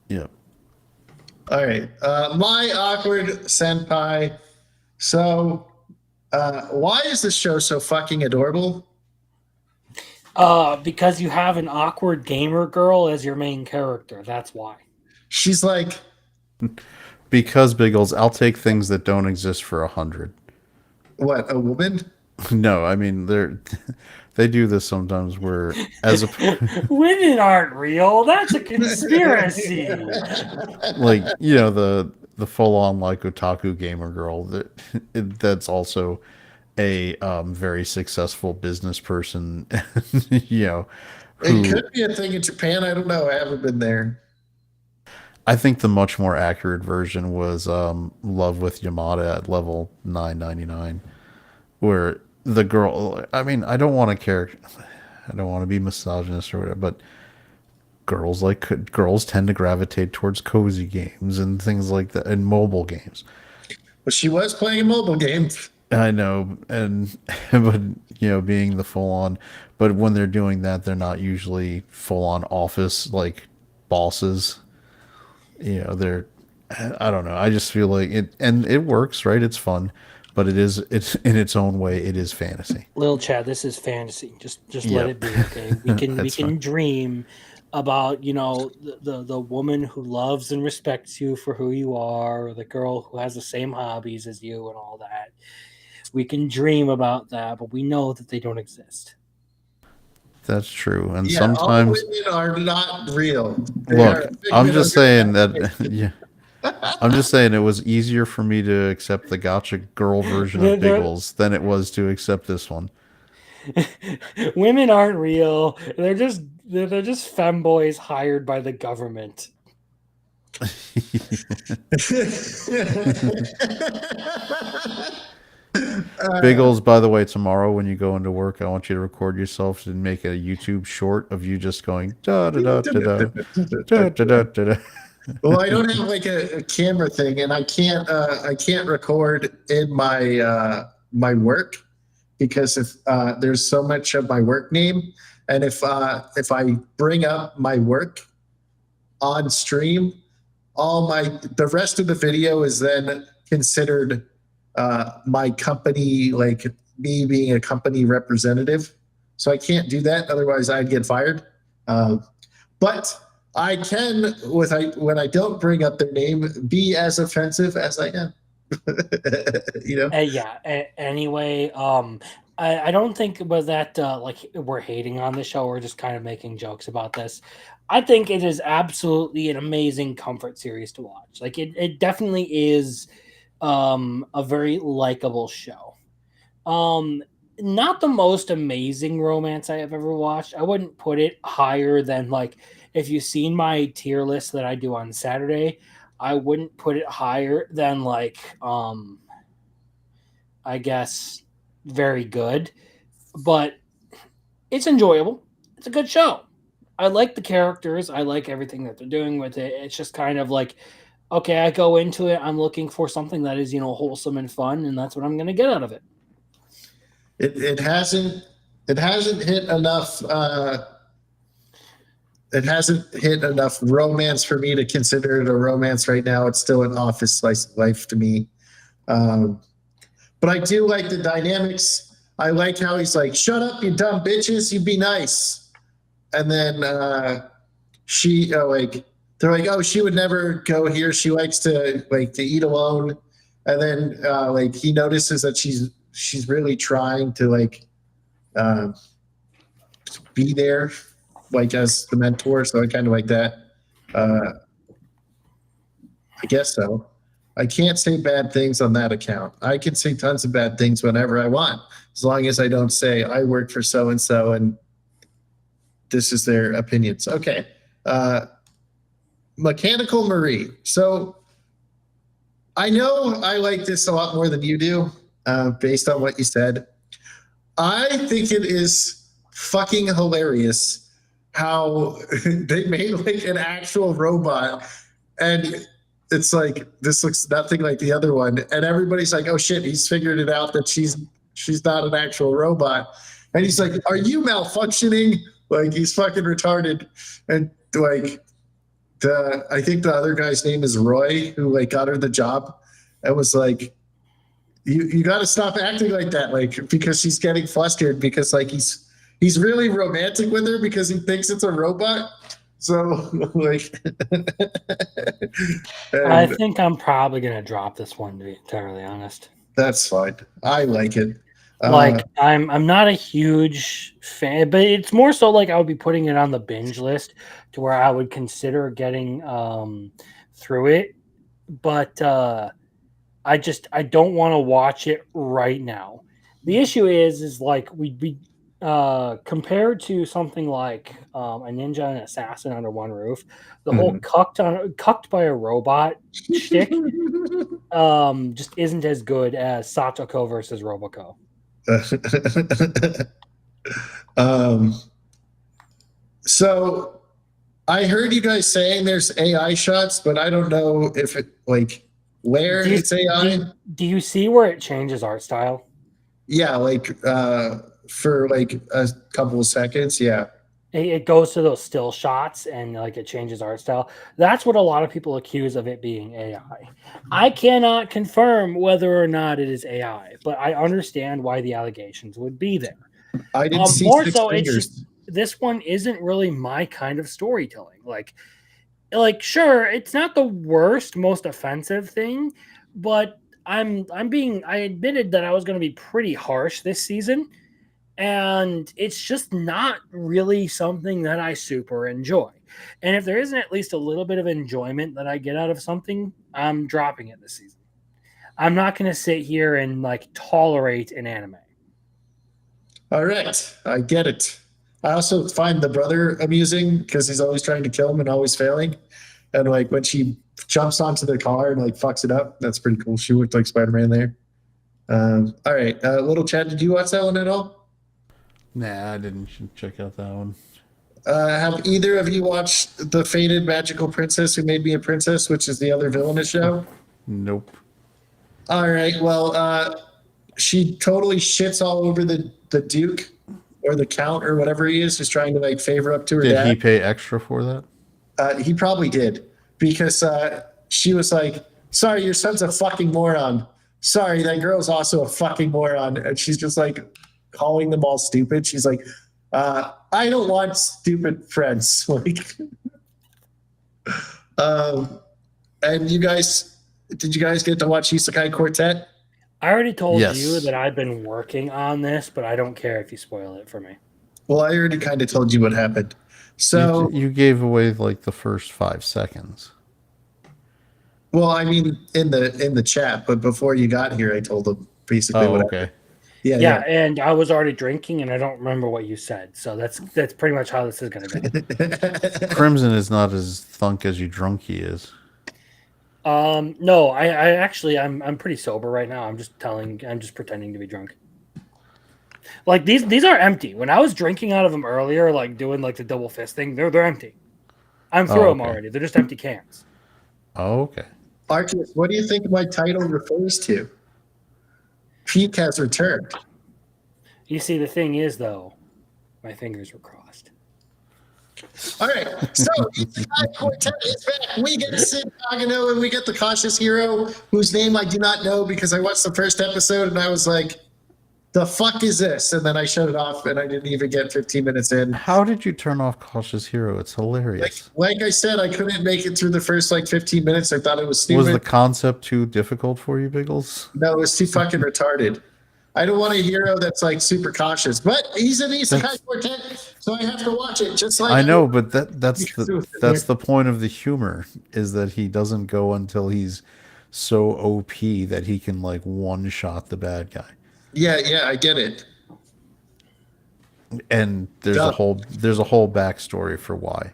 yeah. All right. My awkward senpai. So why is this show so fucking adorable? Because you have an awkward gamer girl as your main character. That's why. She's like, because Biggles, I'll take things that don't exist for 100. what, a woman? No, I mean they do this sometimes where women aren't real. That's a conspiracy. Like the full on like otaku gamer girl that's also a very successful business person. It could be a thing in Japan. I don't know. I haven't been there. I think the much more accurate version was Love with Yamada at level 999, where the girl. I mean, I don't want to be misogynist or whatever, but girls tend to gravitate towards cozy games and things like that, and mobile games. But she was playing a mobile game. I know, and but being the full on, but when they're doing that, they're not usually full on office like bosses. They're, I don't know. I just feel like it, and it works, right? It's fun, but it's in its own way. It is fantasy. Lil Chad, this is fantasy. Just let it be, okay? We can dream about the woman who loves and respects you for who you are, or the girl who has the same hobbies as you, and all that. We can dream about that, but we know that they don't exist. That's true. And Yeah, sometimes all women are not real. They look, are a I'm figment just of your saying that imagination. yeah. I'm just saying it was easier for me to accept the gotcha girl version of Biggles than it was to accept this one. Women aren't real. They're just femboys hired by the government. Biggles, by the way, tomorrow when you go into work, I want you to record yourself and make a YouTube short of you just going da da da da da da da da da. Well, I don't have like a camera thing, and I can't record in my work because if there's so much of my work name, and if I bring up my work on stream, the rest of the video is then considered my company, like me being a company representative. So I can't do that, otherwise I'd get fired. But I can, when I don't bring up their name, be as offensive as I am. Anyway, I don't think it was that like we're hating on the show. We're just kind of making jokes about this. I think it is absolutely an amazing comfort series to watch. Like it definitely is a very likable show. Not the most amazing romance I have ever watched. I wouldn't put it higher than, like, if you've seen my tier list that I do on Saturday, I wouldn't put it higher than, like, I guess very good, but it's enjoyable. It's a good show. I like the characters. I like everything that they're doing with it. It's just kind of like, okay, I go into it, I'm looking for something that is, wholesome and fun, and that's what I'm going to get out of it. It hasn't hit enough. It hasn't hit enough romance for me to consider it a romance right now. It's still an office slice of life to me. But I do like the dynamics. I like how he's like, "Shut up, you dumb bitches! You be nice." And then they're like, "Oh, she would never go here. She likes to eat alone." And then he notices that she's really trying to be there, as the mentor. So I kind of like that. I guess so. I can't say bad things on that account. I can say tons of bad things whenever I want, as long as I don't say I work for so and so and this is their opinions. Okay. Mechanical Marie. So I know I like this a lot more than you do, based on what you said. I think it is fucking hilarious how they made an actual robot, and it's like, this looks nothing like the other one, and everybody's like, "Oh shit, he's figured it out that she's not an actual robot," and he's like, "Are you malfunctioning?" Like, he's fucking retarded, and I think the other guy's name is Roy, who got her the job, and was like, you got to stop acting like that, because she's getting flustered because he's really romantic with her because he thinks it's a robot. So I think I'm probably gonna drop this one, to be entirely honest. That's fine. I like it. I'm not a huge fan, but it's more so I would be putting it on the binge list to where I would consider getting through it, but I don't want to watch it right now. The issue is we compared to something like a ninja and assassin under one roof, the whole cucked by a robot shtick just isn't as good as Satoko versus Roboco. So I heard you guys saying there's AI shots, but I don't know if it where it's AI. Do you see where it changes art style? Yeah, for a couple of seconds. Yeah. It goes to those still shots and it changes art style. That's what a lot of people accuse of it being AI. I cannot confirm whether or not it is AI, but I understand why the allegations would be there. I didn't see more six so. fingers. This one isn't really my kind of storytelling. Sure, it's not the worst, most offensive thing, but I admitted that I was going to be pretty harsh this season. And it's just not really something that I super enjoy. And if there isn't at least a little bit of enjoyment that I get out of something, I'm dropping it this season. I'm not going to sit here and like tolerate an anime. All right, I get it. I also find the brother amusing because he's always trying to kill him and always failing. And like when she jumps onto the car and like fucks it up, that's pretty cool. She looked like Spider-Man there. All right, little Chad, did you watch that one at all? Nah, I didn't check out that one. Have either of you watched The Fated Magical Princess Who Made Me a Princess, which is the other villainous show? Nope. All right, well, she totally shits all over the Duke or the Count or whatever he is, just trying to like favor up to her dad. Did he pay extra for that? He probably did because she was like, sorry, your son's a fucking moron. Sorry, that girl's also a fucking moron. And she's just like calling them all stupid. She's like, I don't want stupid friends. Like, and did you guys get to watch Isekai Quartet? I already told Yes. you that I've been working on this, but I don't care if you spoil it for me. Well, I already kind of told you what happened. So you gave away like the first 5 seconds. well, I mean, in the chat, but before you got here, I told them basically Oh, what okay. happened. Yeah, Yeah, and I was already drinking, and I don't remember what you said. So that's pretty much how this is going to go. Crimson is not as thunk as you drunk he is. No, I actually I'm pretty sober right now. I'm just pretending to be drunk. Like these are empty. When I was drinking out of them earlier, like doing like the double fist thing, they're empty. I'm through them already. They're just empty cans. Oh, okay. Archie, what do you think my title refers to? Peak has returned. You see, the thing is though, my fingers were crossed. All right, so Isekai Quartet is back. We get Sid Nagano and we get the cautious hero, whose name I do not know because I watched the first episode and I was like, the fuck is this? And then I shut it off and I didn't even get 15 minutes in. How did you turn off Cautious Hero? It's hilarious. Like I said, I couldn't make it through the first like 15 minutes. I thought it was stupid. Was the concept too difficult for you, Biggles? No, it was too fucking retarded. I don't want a hero that's like super cautious, but he's an Isekai Quartet, so I have to watch it. Just like I know, but that's the point of the humor, is that he doesn't go until he's so OP that he can like one shot the bad guy. Yeah, I get it. And there's a whole backstory for why.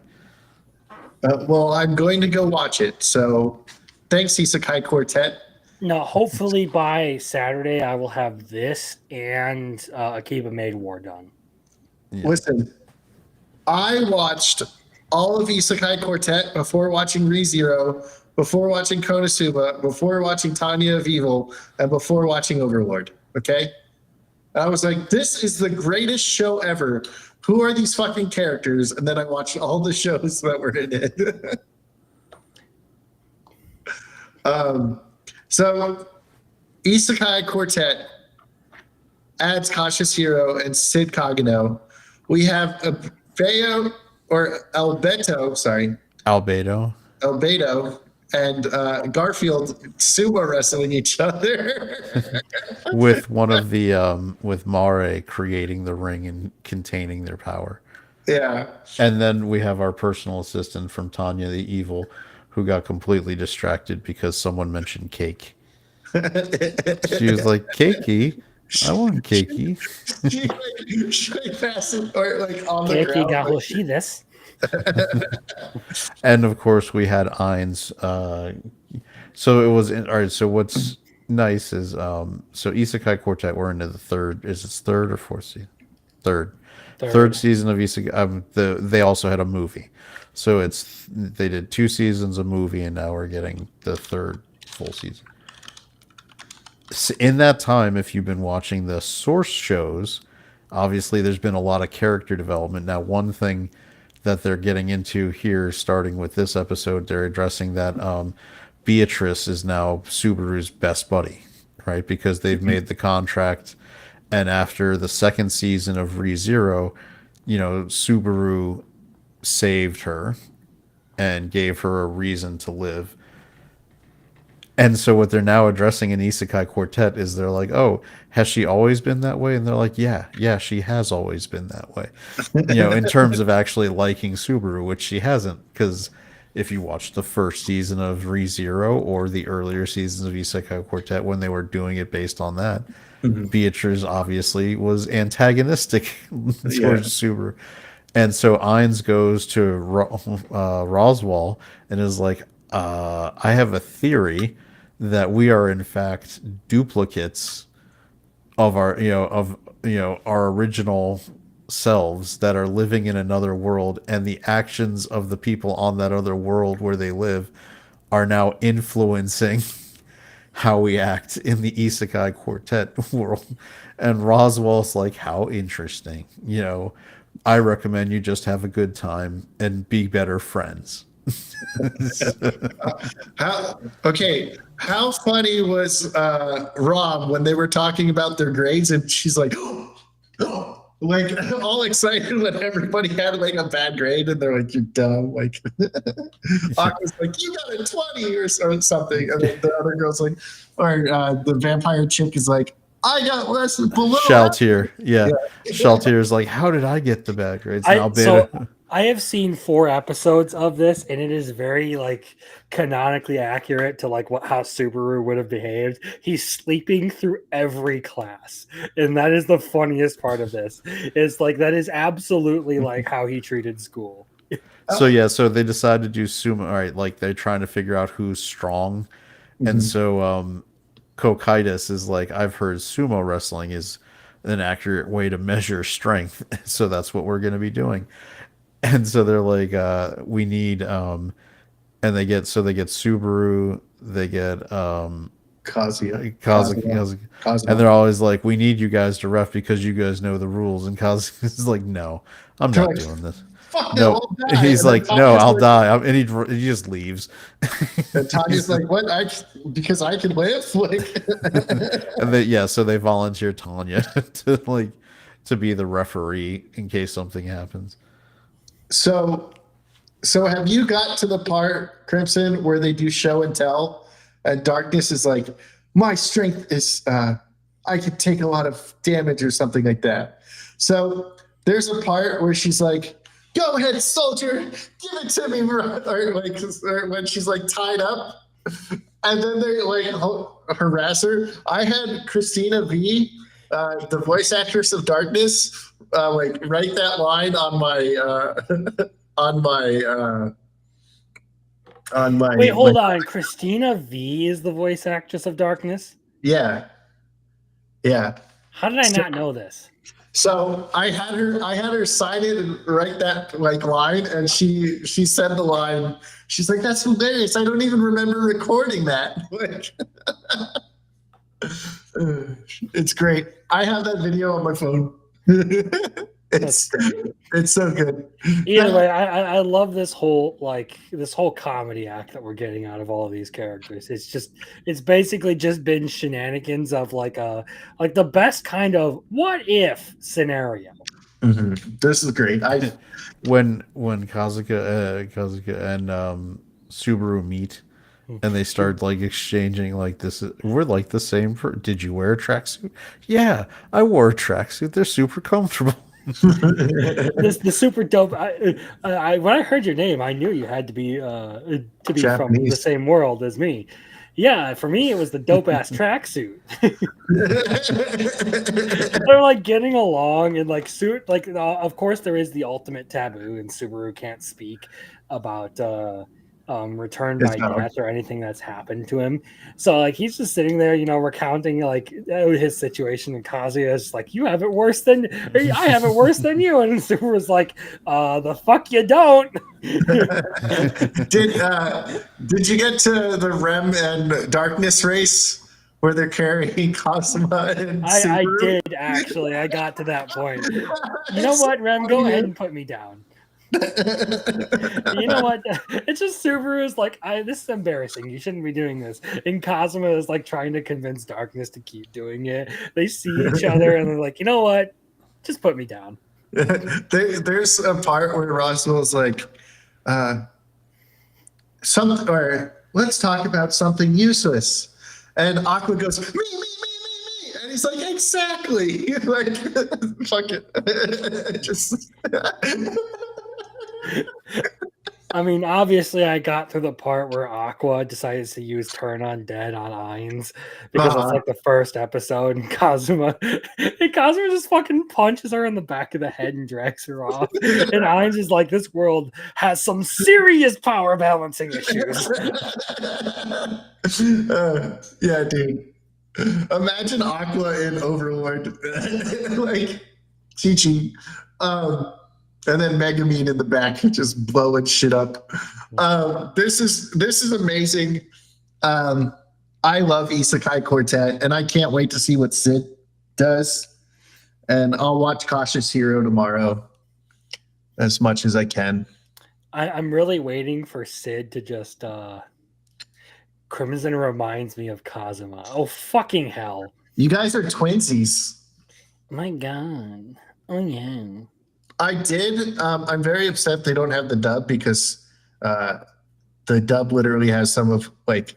Well, I'm going to go watch it. So, thanks, Isekai Quartet. No, hopefully by Saturday I will have this and Akiba Made War done. Yeah. Listen, I watched all of Isekai Quartet before watching ReZero, before watching Konosuba, before watching Tanya of Evil, and before watching Overlord. Okay? And I was like, this is the greatest show ever. Who are these fucking characters? And then I watched all the shows that were in it. So, Isekai Quartet adds Cautious Hero and Sid Kagano. We have Albedo and Garfield sumo wrestling each other. With one of the with Mare creating the ring and containing their power. Yeah. And then we have our personal assistant from Tanya the Evil, who got completely distracted because someone mentioned cake. She was like, "Cakey, I want cakey." She passed it, or like on the ground. And of course, we had Ain's. So it was all right. So what's nice is so Isekai Quartet. We're into the third. Is it third or fourth season? Third season of Isekai. They also had a movie, so they did 2 seasons of movie, and now we're getting the third full season. In that time, if you've been watching the source shows, obviously there's been a lot of character development. Now, one thing that they're getting into here, starting with this episode, they're addressing that Beatrice is now Subaru's best buddy, right? Because they've made the contract, and after the second season of ReZero, Subaru saved her and gave her a reason to live. And so what they're now addressing in Isekai Quartet is they're like, oh, has she always been that way? And they're like, yeah, she has always been that way. In terms of actually liking Subaru, which she hasn't, because if you watch the first season of ReZero or the earlier seasons of Isekai Quartet when they were doing it based on that, Beatrice obviously was antagonistic towards Subaru. And so Ainz goes to Roswell and is like, I have a theory that we are in fact duplicates of our original selves that are living in another world, and the actions of the people on that other world where they live are now influencing how we act in the Isekai Quartet world. And Roswell's like, how interesting. I recommend you just have a good time and be better friends. How funny was Rob when they were talking about their grades and she's like, like all excited when everybody had like a bad grade and they're like, you're dumb. Like, I was like, you got a 20 or something. And then the other girl's like, or the vampire chick is like, I got less below. Shaltier, yeah. Shaltier is like, how did I get the bad grades? I have seen 4 episodes of this, and it is very like canonically accurate to like how Subaru would have behaved. He's sleeping through every class, and that is the funniest part of this. Is like that is absolutely like how he treated school. So they decide to do sumo. All right, like they're trying to figure out who's strong, and so Kokaitis is like, I've heard sumo wrestling is an accurate way to measure strength, so that's what we're going to be doing. And so they're like, we need, and they get Subaru, they get Kazuya, and they're always like, we need you guys to ref because you guys know the rules. And Kazuya is like, no, I'm not doing this. No, he's like, no, I'll die. And he just leaves. And Tanya's like, what? Because I can live? Like, and so they volunteer Tanya to be the referee in case something happens. So have you got to the part, Crimson, where they do show and tell, and Darkness is like, my strength is, I could take a lot of damage or something like that. So there's a part where she's like, go ahead, soldier, give it to me, or when she's like tied up, and then they like harass her. I had Christina V, the voice actress of Darkness, like write that line on my Wait, hold on. Christina V is the voice actress of Darkness? Yeah. How did I not know this? So I had her sign it and write that like line, and she said the line. She's like, that's hilarious. I don't even remember recording that. Like, it's great. I have that video on my phone. It's so good. Either way, I love this whole comedy act that we're getting out of all of these characters. It's basically just been shenanigans of like the best kind of what if scenario. This is great. When Kazuka and Subaru meet and they start like exchanging like this, we're like the same. Did you wear a tracksuit? Yeah, I wore a tracksuit. They're super comfortable. The super dope. I when I heard your name, I knew you had to be Japanese. From the same world as me. Yeah, for me it was the dope ass tracksuit. They're like getting along and like suit. Like of course there is the ultimate taboo, and Subaru can't speak about return by death or anything that's happened to him. So like he's just sitting there, recounting like his situation, and Kazuya is like, I have it worse than you, and Super was like, the fuck you don't. Did you get to the Rem and Darkness race where they're carrying Cosma and Subaru? I did actually. I got to that point. You know what, Rem? Go ahead and put me down. You know what? It's just Subaru is like, this is embarrassing. You shouldn't be doing this. And Cosmo is like trying to convince Darkness to keep doing it. They see each other and they're like, you know what? Just put me down. There's a part where Roswell's like, let's talk about something useless. And Aqua goes, me. And he's like, exactly. Like, fuck it. Just. I mean, obviously, I got to the part where Aqua decides to use Turn on Dead on Ainz because it's like the first episode, and Kazuma just fucking punches her in the back of the head and drags her off. And Ainz is like, this world has some serious power balancing issues. Yeah, dude. Imagine Aqua in Overlord, like Chi-Chi. And then Megumin in the back just blowing shit up. This is amazing. I love Isekai Quartet, and I can't wait to see what Sid does. And I'll watch Cautious Hero tomorrow as much as I can. I'm really waiting for Sid to just Crimson reminds me of Kazuma. Oh fucking hell. You guys are twinsies. My God. Oh yeah. I did. I'm very upset they don't have the dub because the dub literally has some of like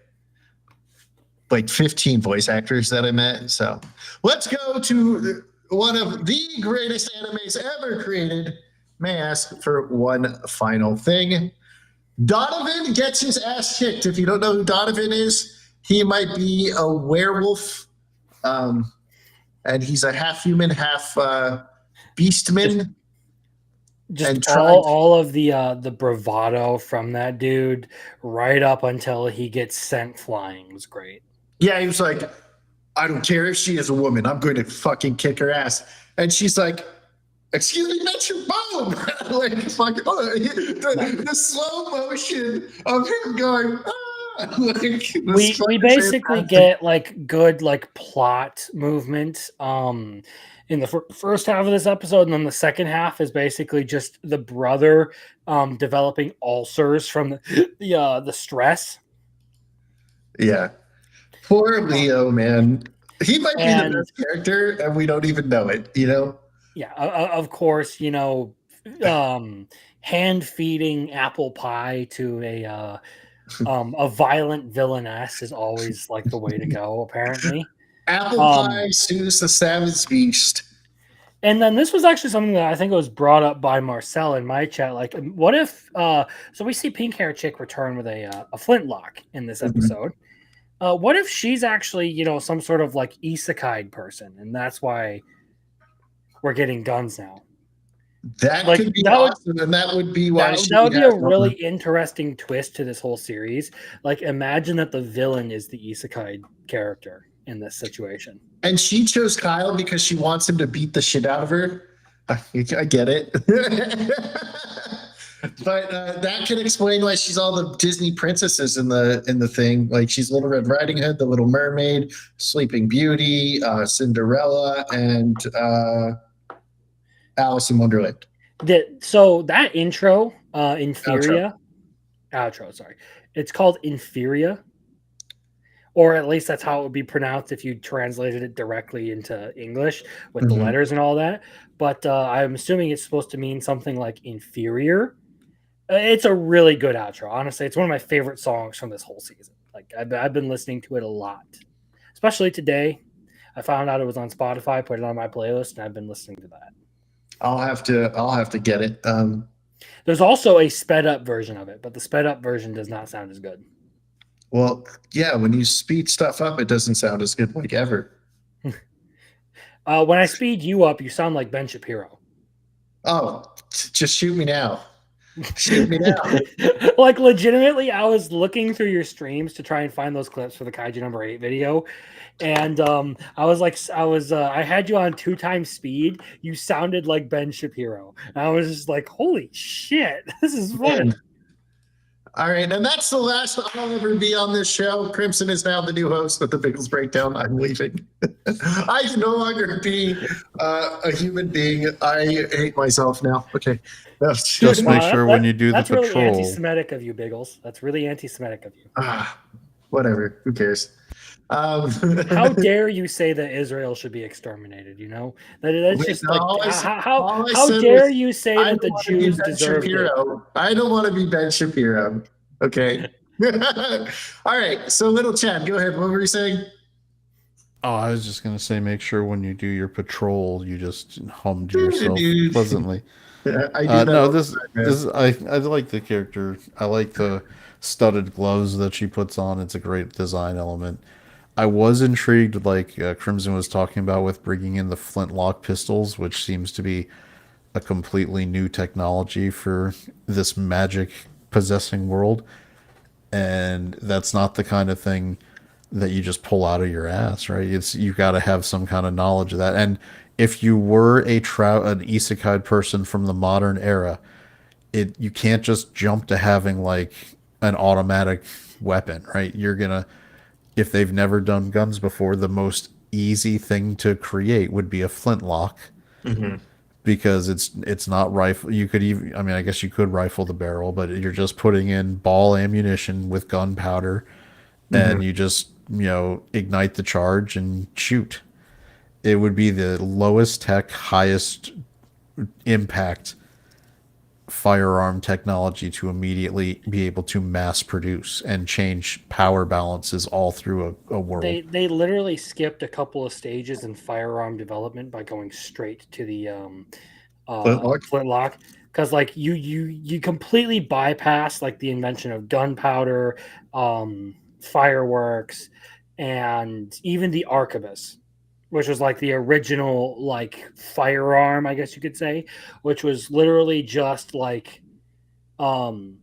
15 voice actors that I met. So let's go to one of the greatest animes ever created. May I ask for one final thing? Donovan gets his ass kicked. If you don't know who Donovan is, he might be a werewolf. And he's a half human, half beastman. Just all of the bravado from that dude right up until he gets sent flying was great. Yeah, he was like, I don't care if she is a woman. I'm going to fucking kick her ass. And she's like, excuse me, that's your bone. Like, fucking, the slow motion of him going, like, we basically get like good like plot movement in the first half of this episode, and then the second half is basically just the brother developing ulcers from the stress. Yeah, poor Leo, man. He might be the best character, and we don't even know it. You know? Yeah, of course. You know, hand feeding apple pie to a violent villainess is always like the way to go, apparently. Apple pie soothes the savage beast. And then this was actually something that I think it was brought up by Marcel in my chat. Like, what if so we see pink hair chick return with a flintlock in this episode. What if she's actually, you know, some sort of like isekai person, and that's why we're getting guns now? That like, could be awesome, and that would be why that would be a really interesting twist to this whole series. Like, imagine that the villain is the isekai character in this situation, and she chose Kyle because she wants him to beat the shit out of her. I get it. But that can explain why she's all the Disney princesses in the thing. Like, she's Little Red Riding Hood, the Little Mermaid, Sleeping Beauty, Cinderella, and Alice in Wonderland. So that intro, Inferia, outro, sorry, it's called Inferia, or at least that's how it would be pronounced if you translated it directly into English with the letters and all that. But I'm assuming it's supposed to mean something like inferior. It's a really good outro. Honestly, it's one of my favorite songs from this whole season. Like, I've been listening to it a lot, especially today. I found out it was on Spotify, put it on my playlist, and I've been listening to that. I'll have to get it. There's also a sped up version of it, but the sped up version does not sound as good. Well, yeah, when you speed stuff up, it doesn't sound as good like ever. When I speed you up, you sound like Ben Shapiro. Oh, just shoot me now. Shoot me now. Like, legitimately, I was looking through your streams to try and find those clips for the Kaiju number 8 video. And I had you on 2x speed. You sounded like Ben Shapiro. And I was just like, holy shit, this is fun. All right, and that's the last I'll ever be on this show. Crimson is now the new host of the Biggles Breakdown. I'm leaving. I can no longer be a human being. I hate myself now. Okay. Just make sure when you do the patrol. That's really anti-Semitic of you, Biggles. That's really anti-Semitic of you. Whatever. Who cares? How dare you say that Israel should be exterminated? You know that's just like how dare you say that the Jews deserve it? I don't want to be Ben Shapiro. Okay. All right. So, little Chad, go ahead. What were you saying? Oh, I was just gonna say, make sure when you do your patrol, you just hum to yourself pleasantly. I do that No, all the this time, man. this I like the character. I like the studded gloves that she puts on. It's a great design element. I was intrigued, like Crimson was talking about, with bringing in the flintlock pistols, which seems to be a completely new technology for this magic possessing world. And that's not the kind of thing that you just pull out of your ass, right? It's you got to have some kind of knowledge of that. And if you were an isekai person from the modern era, you can't just jump to having like an automatic weapon, right? You're gonna if they've never done guns before, the most easy thing to create would be a flintlock Mhm. because it's not rifle. You could even, I mean, I guess you could rifle the barrel, but you're just putting in ball ammunition with gunpowder, and Mhm. you just ignite the charge and shoot. It would be the lowest tech, highest impact firearm technology to immediately be able to mass produce and change power balances all through a world. They literally skipped a couple of stages in firearm development by going straight to the Flintlock? flintlock, because like you completely bypass like the invention of gunpowder, fireworks, and even the arquebus, which was like the original like firearm, I guess you could say, which was literally just like um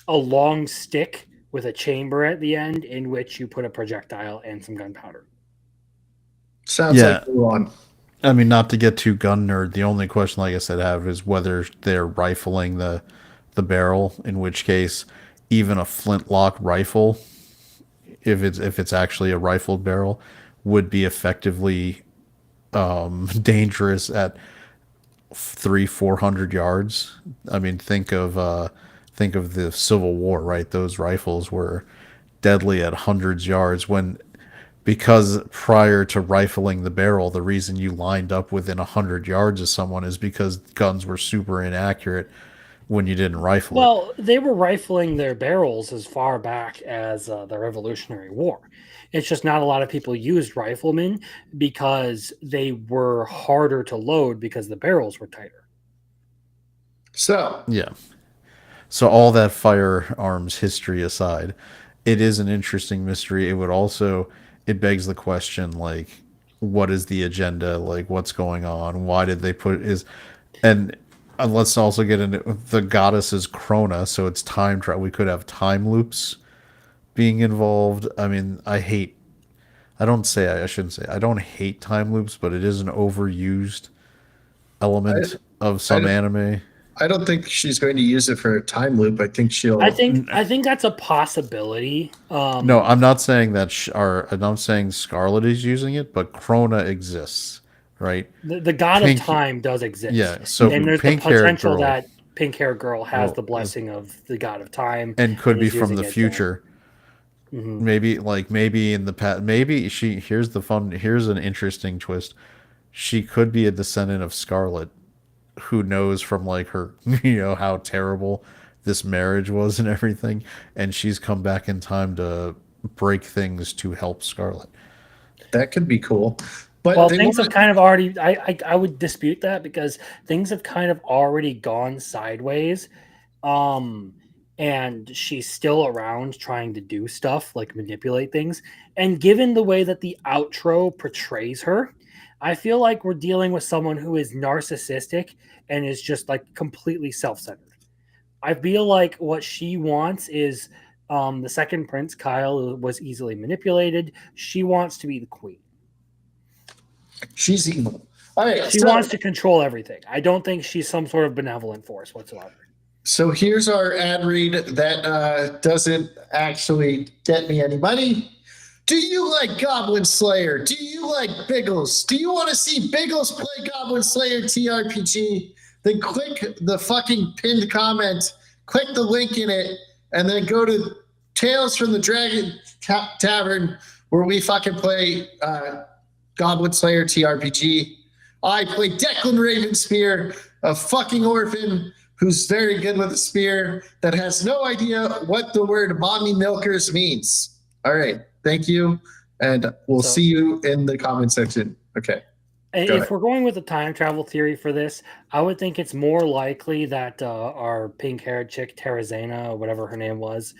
a long stick with a chamber at the end in which you put a projectile and some gunpowder. Sounds like Yeah, Mulan. I mean, not to get too gun nerd. The only question, like I said, I have is whether they're rifling the barrel. In which case, even a flintlock rifle, if it's actually a rifled barrel, would be effectively dangerous at 300-400 yards. I mean, think of the Civil War, right? Those rifles were deadly at hundreds yards because prior to rifling the barrel, the reason you lined up within 100 yards of someone is because guns were super inaccurate when you didn't rifle it. Well, they were rifling their barrels as far back as the Revolutionary War. It's just not a lot of people used riflemen because they were harder to load because the barrels were tighter. So, Yeah. So all that firearms history aside, it is an interesting mystery. It begs the question, like, what is the agenda? Like, what's going on? Why did they put is and let's also get into the goddess is Krona, so it's time travel. We could have time loops being involved. I mean, I shouldn't say I don't hate time loops, but it is an overused I, element of I, some anime. I don't think she's going to use it for a time loop. I think I she'll. think I think that's a possibility. No, I'm not saying that. I'm not saying Scarlet is using it, but Krona exists, right? The god of Pink, time does exist, yeah. So and there's the pink haired potential girl, that pink hair girl has well, the blessing of the god of time and and could be is from using the it to. future. Mhm. Maybe in the past. Maybe she. Here's an interesting twist. She could be a descendant of Scarlet, who knows from like her, how terrible this marriage was and everything, and she's come back in time to break things to help Scarlet. That could be cool. But Well, they things have want. kind of already. I would dispute that because things have kind of already gone sideways. Um, and she's still around trying to do stuff like manipulate things. And given the way that the outro portrays her, I feel like we're dealing with someone who is narcissistic and is just like completely self-centered. I feel like what she wants is the second prince, Kyle, was easily manipulated. She wants to be the queen. She's evil. All right. She wants to control everything. I don't think she's some sort of benevolent force whatsoever. So here's our ad read that doesn't actually get me any money. Do you like Goblin Slayer? Do you like Biggles? Do you want to see Biggles play Goblin Slayer TRPG? Then click the fucking pinned comment, click the link in it, and then go to Tales from the Dragon Tavern where we fucking play Goblin Slayer TRPG. I play Declan Ravenspear, a fucking orphan who's very good with a spear, that has no idea what the word mommy milkers means. All right. Thank you. And we'll see you in the comment section. Okay. If we're going with the time travel theory for this, I would think it's more likely that our pink-haired chick, Terrazana, or whatever her name was,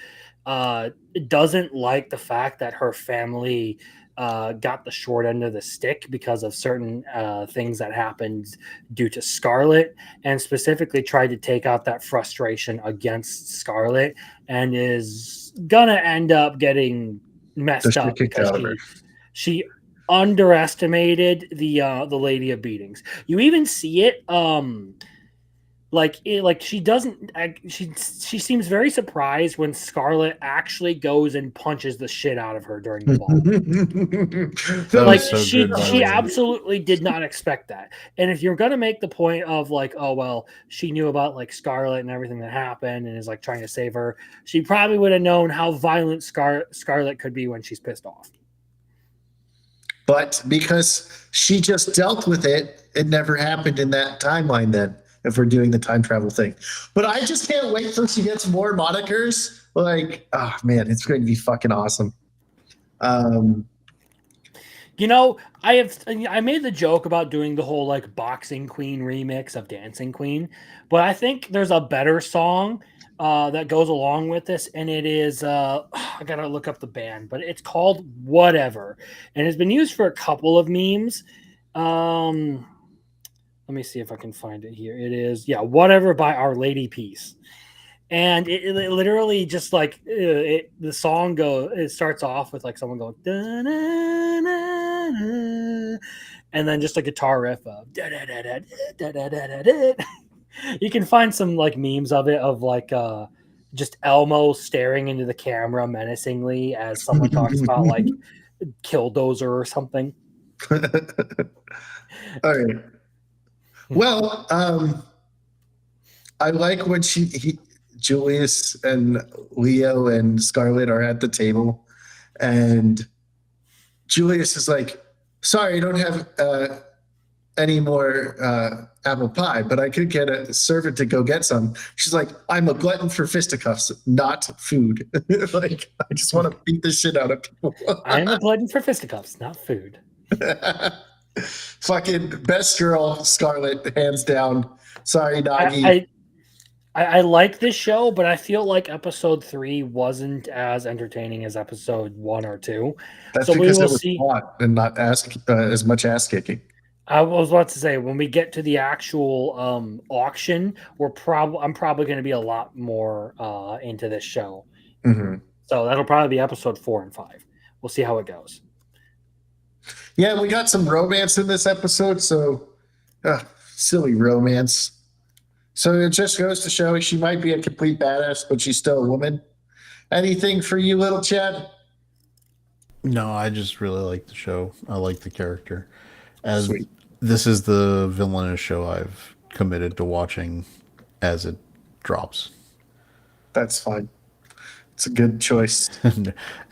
doesn't like the fact that her family got the short end of the stick because of certain things that happened due to Scarlet, and specifically tried to take out that frustration against Scarlet, and is gonna end up getting messed up because she underestimated the Lady of Beatings. You even see it like she doesn't she seems very surprised when Scarlet actually goes and punches the shit out of her during the ball. Like she absolutely did not expect that. And if you're gonna make the point of like, oh well, she knew about like Scarlet and everything that happened and is like trying to save her, she probably would have known how violent Scarlet could be when she's pissed off. But because she just dealt with it, it never happened in that timeline then, if we're doing the time travel thing. But I just can't wait till she gets more monikers. Like, oh man, it's going to be fucking awesome. You know, I made the joke about doing the whole like Boxing Queen remix of Dancing Queen, but I think there's a better song that goes along with this, and it is I gotta look up the band, but it's called Whatever, and it's been used for a couple of memes. Let me see if I can find it here. It is Whatever by Our Lady Peace, and it literally just like the song it starts off with like someone going da-na-na-na, and then just a guitar riff of da-da-da-da-da-da-da-da. You can find some like memes of it of like just Elmo staring into the camera menacingly as someone talks about like Killdozer or something. All right. Well, I like when Julius and Leo and Scarlet are at the table, and Julius is like, "Sorry, I don't have any more apple pie, but I could get a servant to go get some." She's like, "I'm a glutton for fisticuffs, not food." Like, I just want to beat the shit out of people. I'm a glutton for fisticuffs, not food. Fucking best girl, Scarlet, hands down. Sorry, Nagi. I like this show, but I feel like episode 3 wasn't as entertaining as episode 1 or 2. That's because it was hot and not as much ass kicking. I was about to say, when we get to the actual auction, I'm probably going to be a lot more into this show. Mm-hmm. So that'll probably be episode 4 and 5. We'll see how it goes. Yeah, we got some romance in this episode, so silly romance. So it just goes to show she might be a complete badass, but she's still a woman. Anything for you, little Chad? No, I just really like the show. I like the character. Sweet. This is the villainous show I've committed to watching as it drops. That's fine. It's a good choice.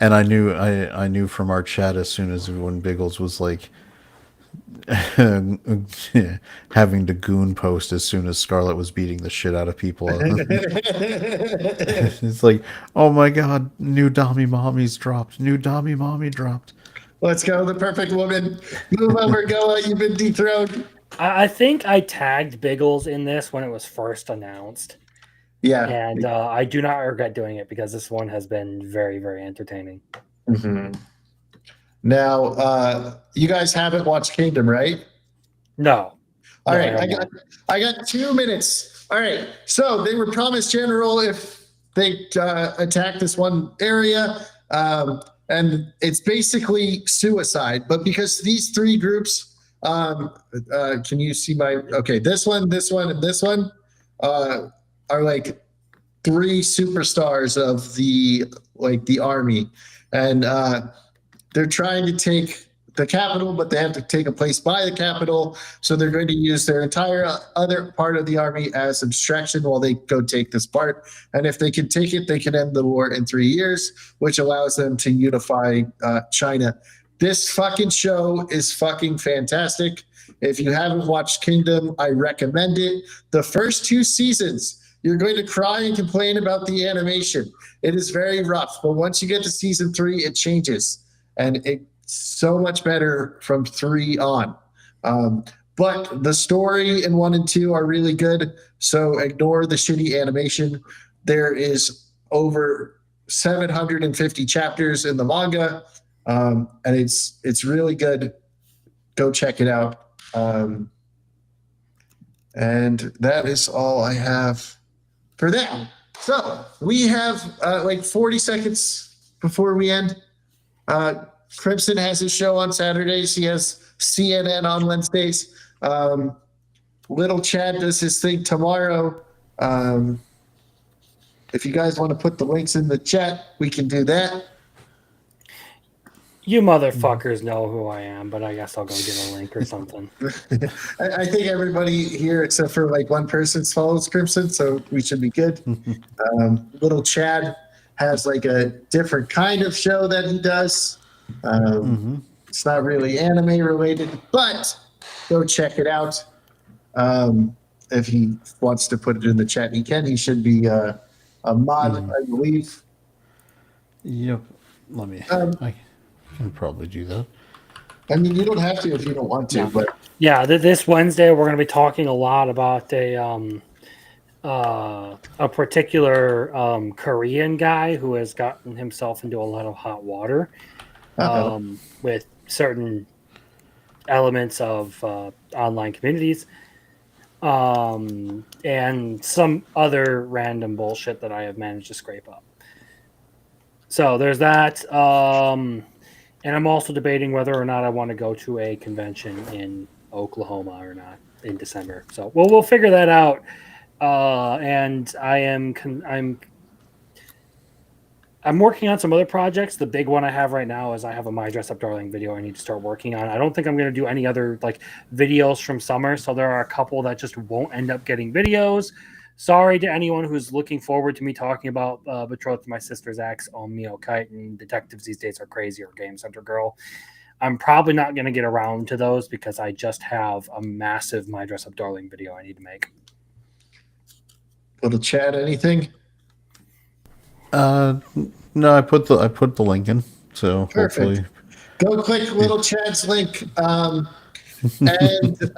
And I knew from our chat as soon as when Biggles was like having to goon post as soon as Scarlet was beating the shit out of people. It's like, oh my god, new Dami Mommy's dropped. New Dami Mommy dropped. Let's go, the perfect woman. Move over, Goa. You've been dethroned. I think I tagged Biggles in this when it was first announced. Yeah. And I do not regret doing it because this one has been very, very entertaining. Mm-hmm. Now, you guys haven't watched Kingdom, right? No. All right. I got 2 minutes. All right. So they were promised general if they attack this one area. And it's basically suicide. But because these 3 groups, can you see this one, and this one, are like 3 superstars of the army, and they're trying to take the capital, but they have to take a place by the capital, so they're going to use their entire other part of the army as a distraction while they go take this part. And if they can take it, they can end the war in 3 years, which allows them to unify China. This fucking show is fucking fantastic. If you haven't watched Kingdom, I recommend it. The first 2 seasons, you're going to cry and complain about the animation. It is very rough, but once you get to season 3, it changes, and it's so much better from 3 on. But the story in 1 and 2 are really good, so ignore the shitty animation. There is over 750 chapters in the manga, and it's really good. Go check it out. And that is all I have for that. So we have like 40 seconds before we end. Crimson has his show on Saturdays. He has CNN on Wednesdays. Little Chad does his thing tomorrow. If you guys want to put the links in the chat, we can do that. You motherfuckers know who I am, but I guess I'll go get a link or something. I think everybody here, except for like one person, follows Crimson, so we should be good. Little Chad has like a different kind of show that he does. It's not really anime related, but go check it out. If he wants to put it in the chat, he can. He should be a mod, I believe. Yep. Let me. I can probably do that. I mean, you don't have to if you don't want to, but yeah, this Wednesday we're going to be talking a lot about a particular Korean guy who has gotten himself into a lot of hot water with certain elements of online communities and some other random bullshit that I have managed to scrape up. So there's that. And I'm also debating whether or not I want to go to a convention in Oklahoma or not in December. So we'll figure that out. And I'm working on some other projects. The big one I have right now is I have a My Dress Up Darling video I need to start working on. I don't think I'm going to do any other like videos from summer. So there are a couple that just won't end up getting videos. Sorry to anyone who's looking forward to me talking about Betrothed to My Sister's Ex, Mio Kite, and Detectives These Days Are Crazy or Game Center Girl. I'm probably not going to get around to those because I just have a massive My Dress Up Darling video I need to make. Little Chad, anything? No, I put the link in, so Perfect. Hopefully. Go click Little Chad's link. And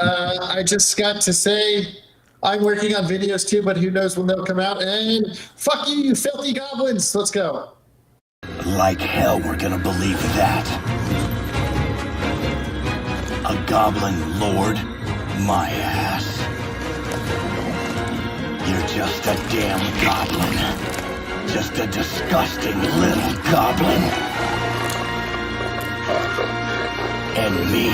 I just got to say, I'm working on videos too, but who knows when they'll come out. And fuck you, you filthy goblins. Let's go. Like hell, we're gonna believe that. A goblin lord? My ass. You're just a damn goblin. Just a disgusting little goblin. And me?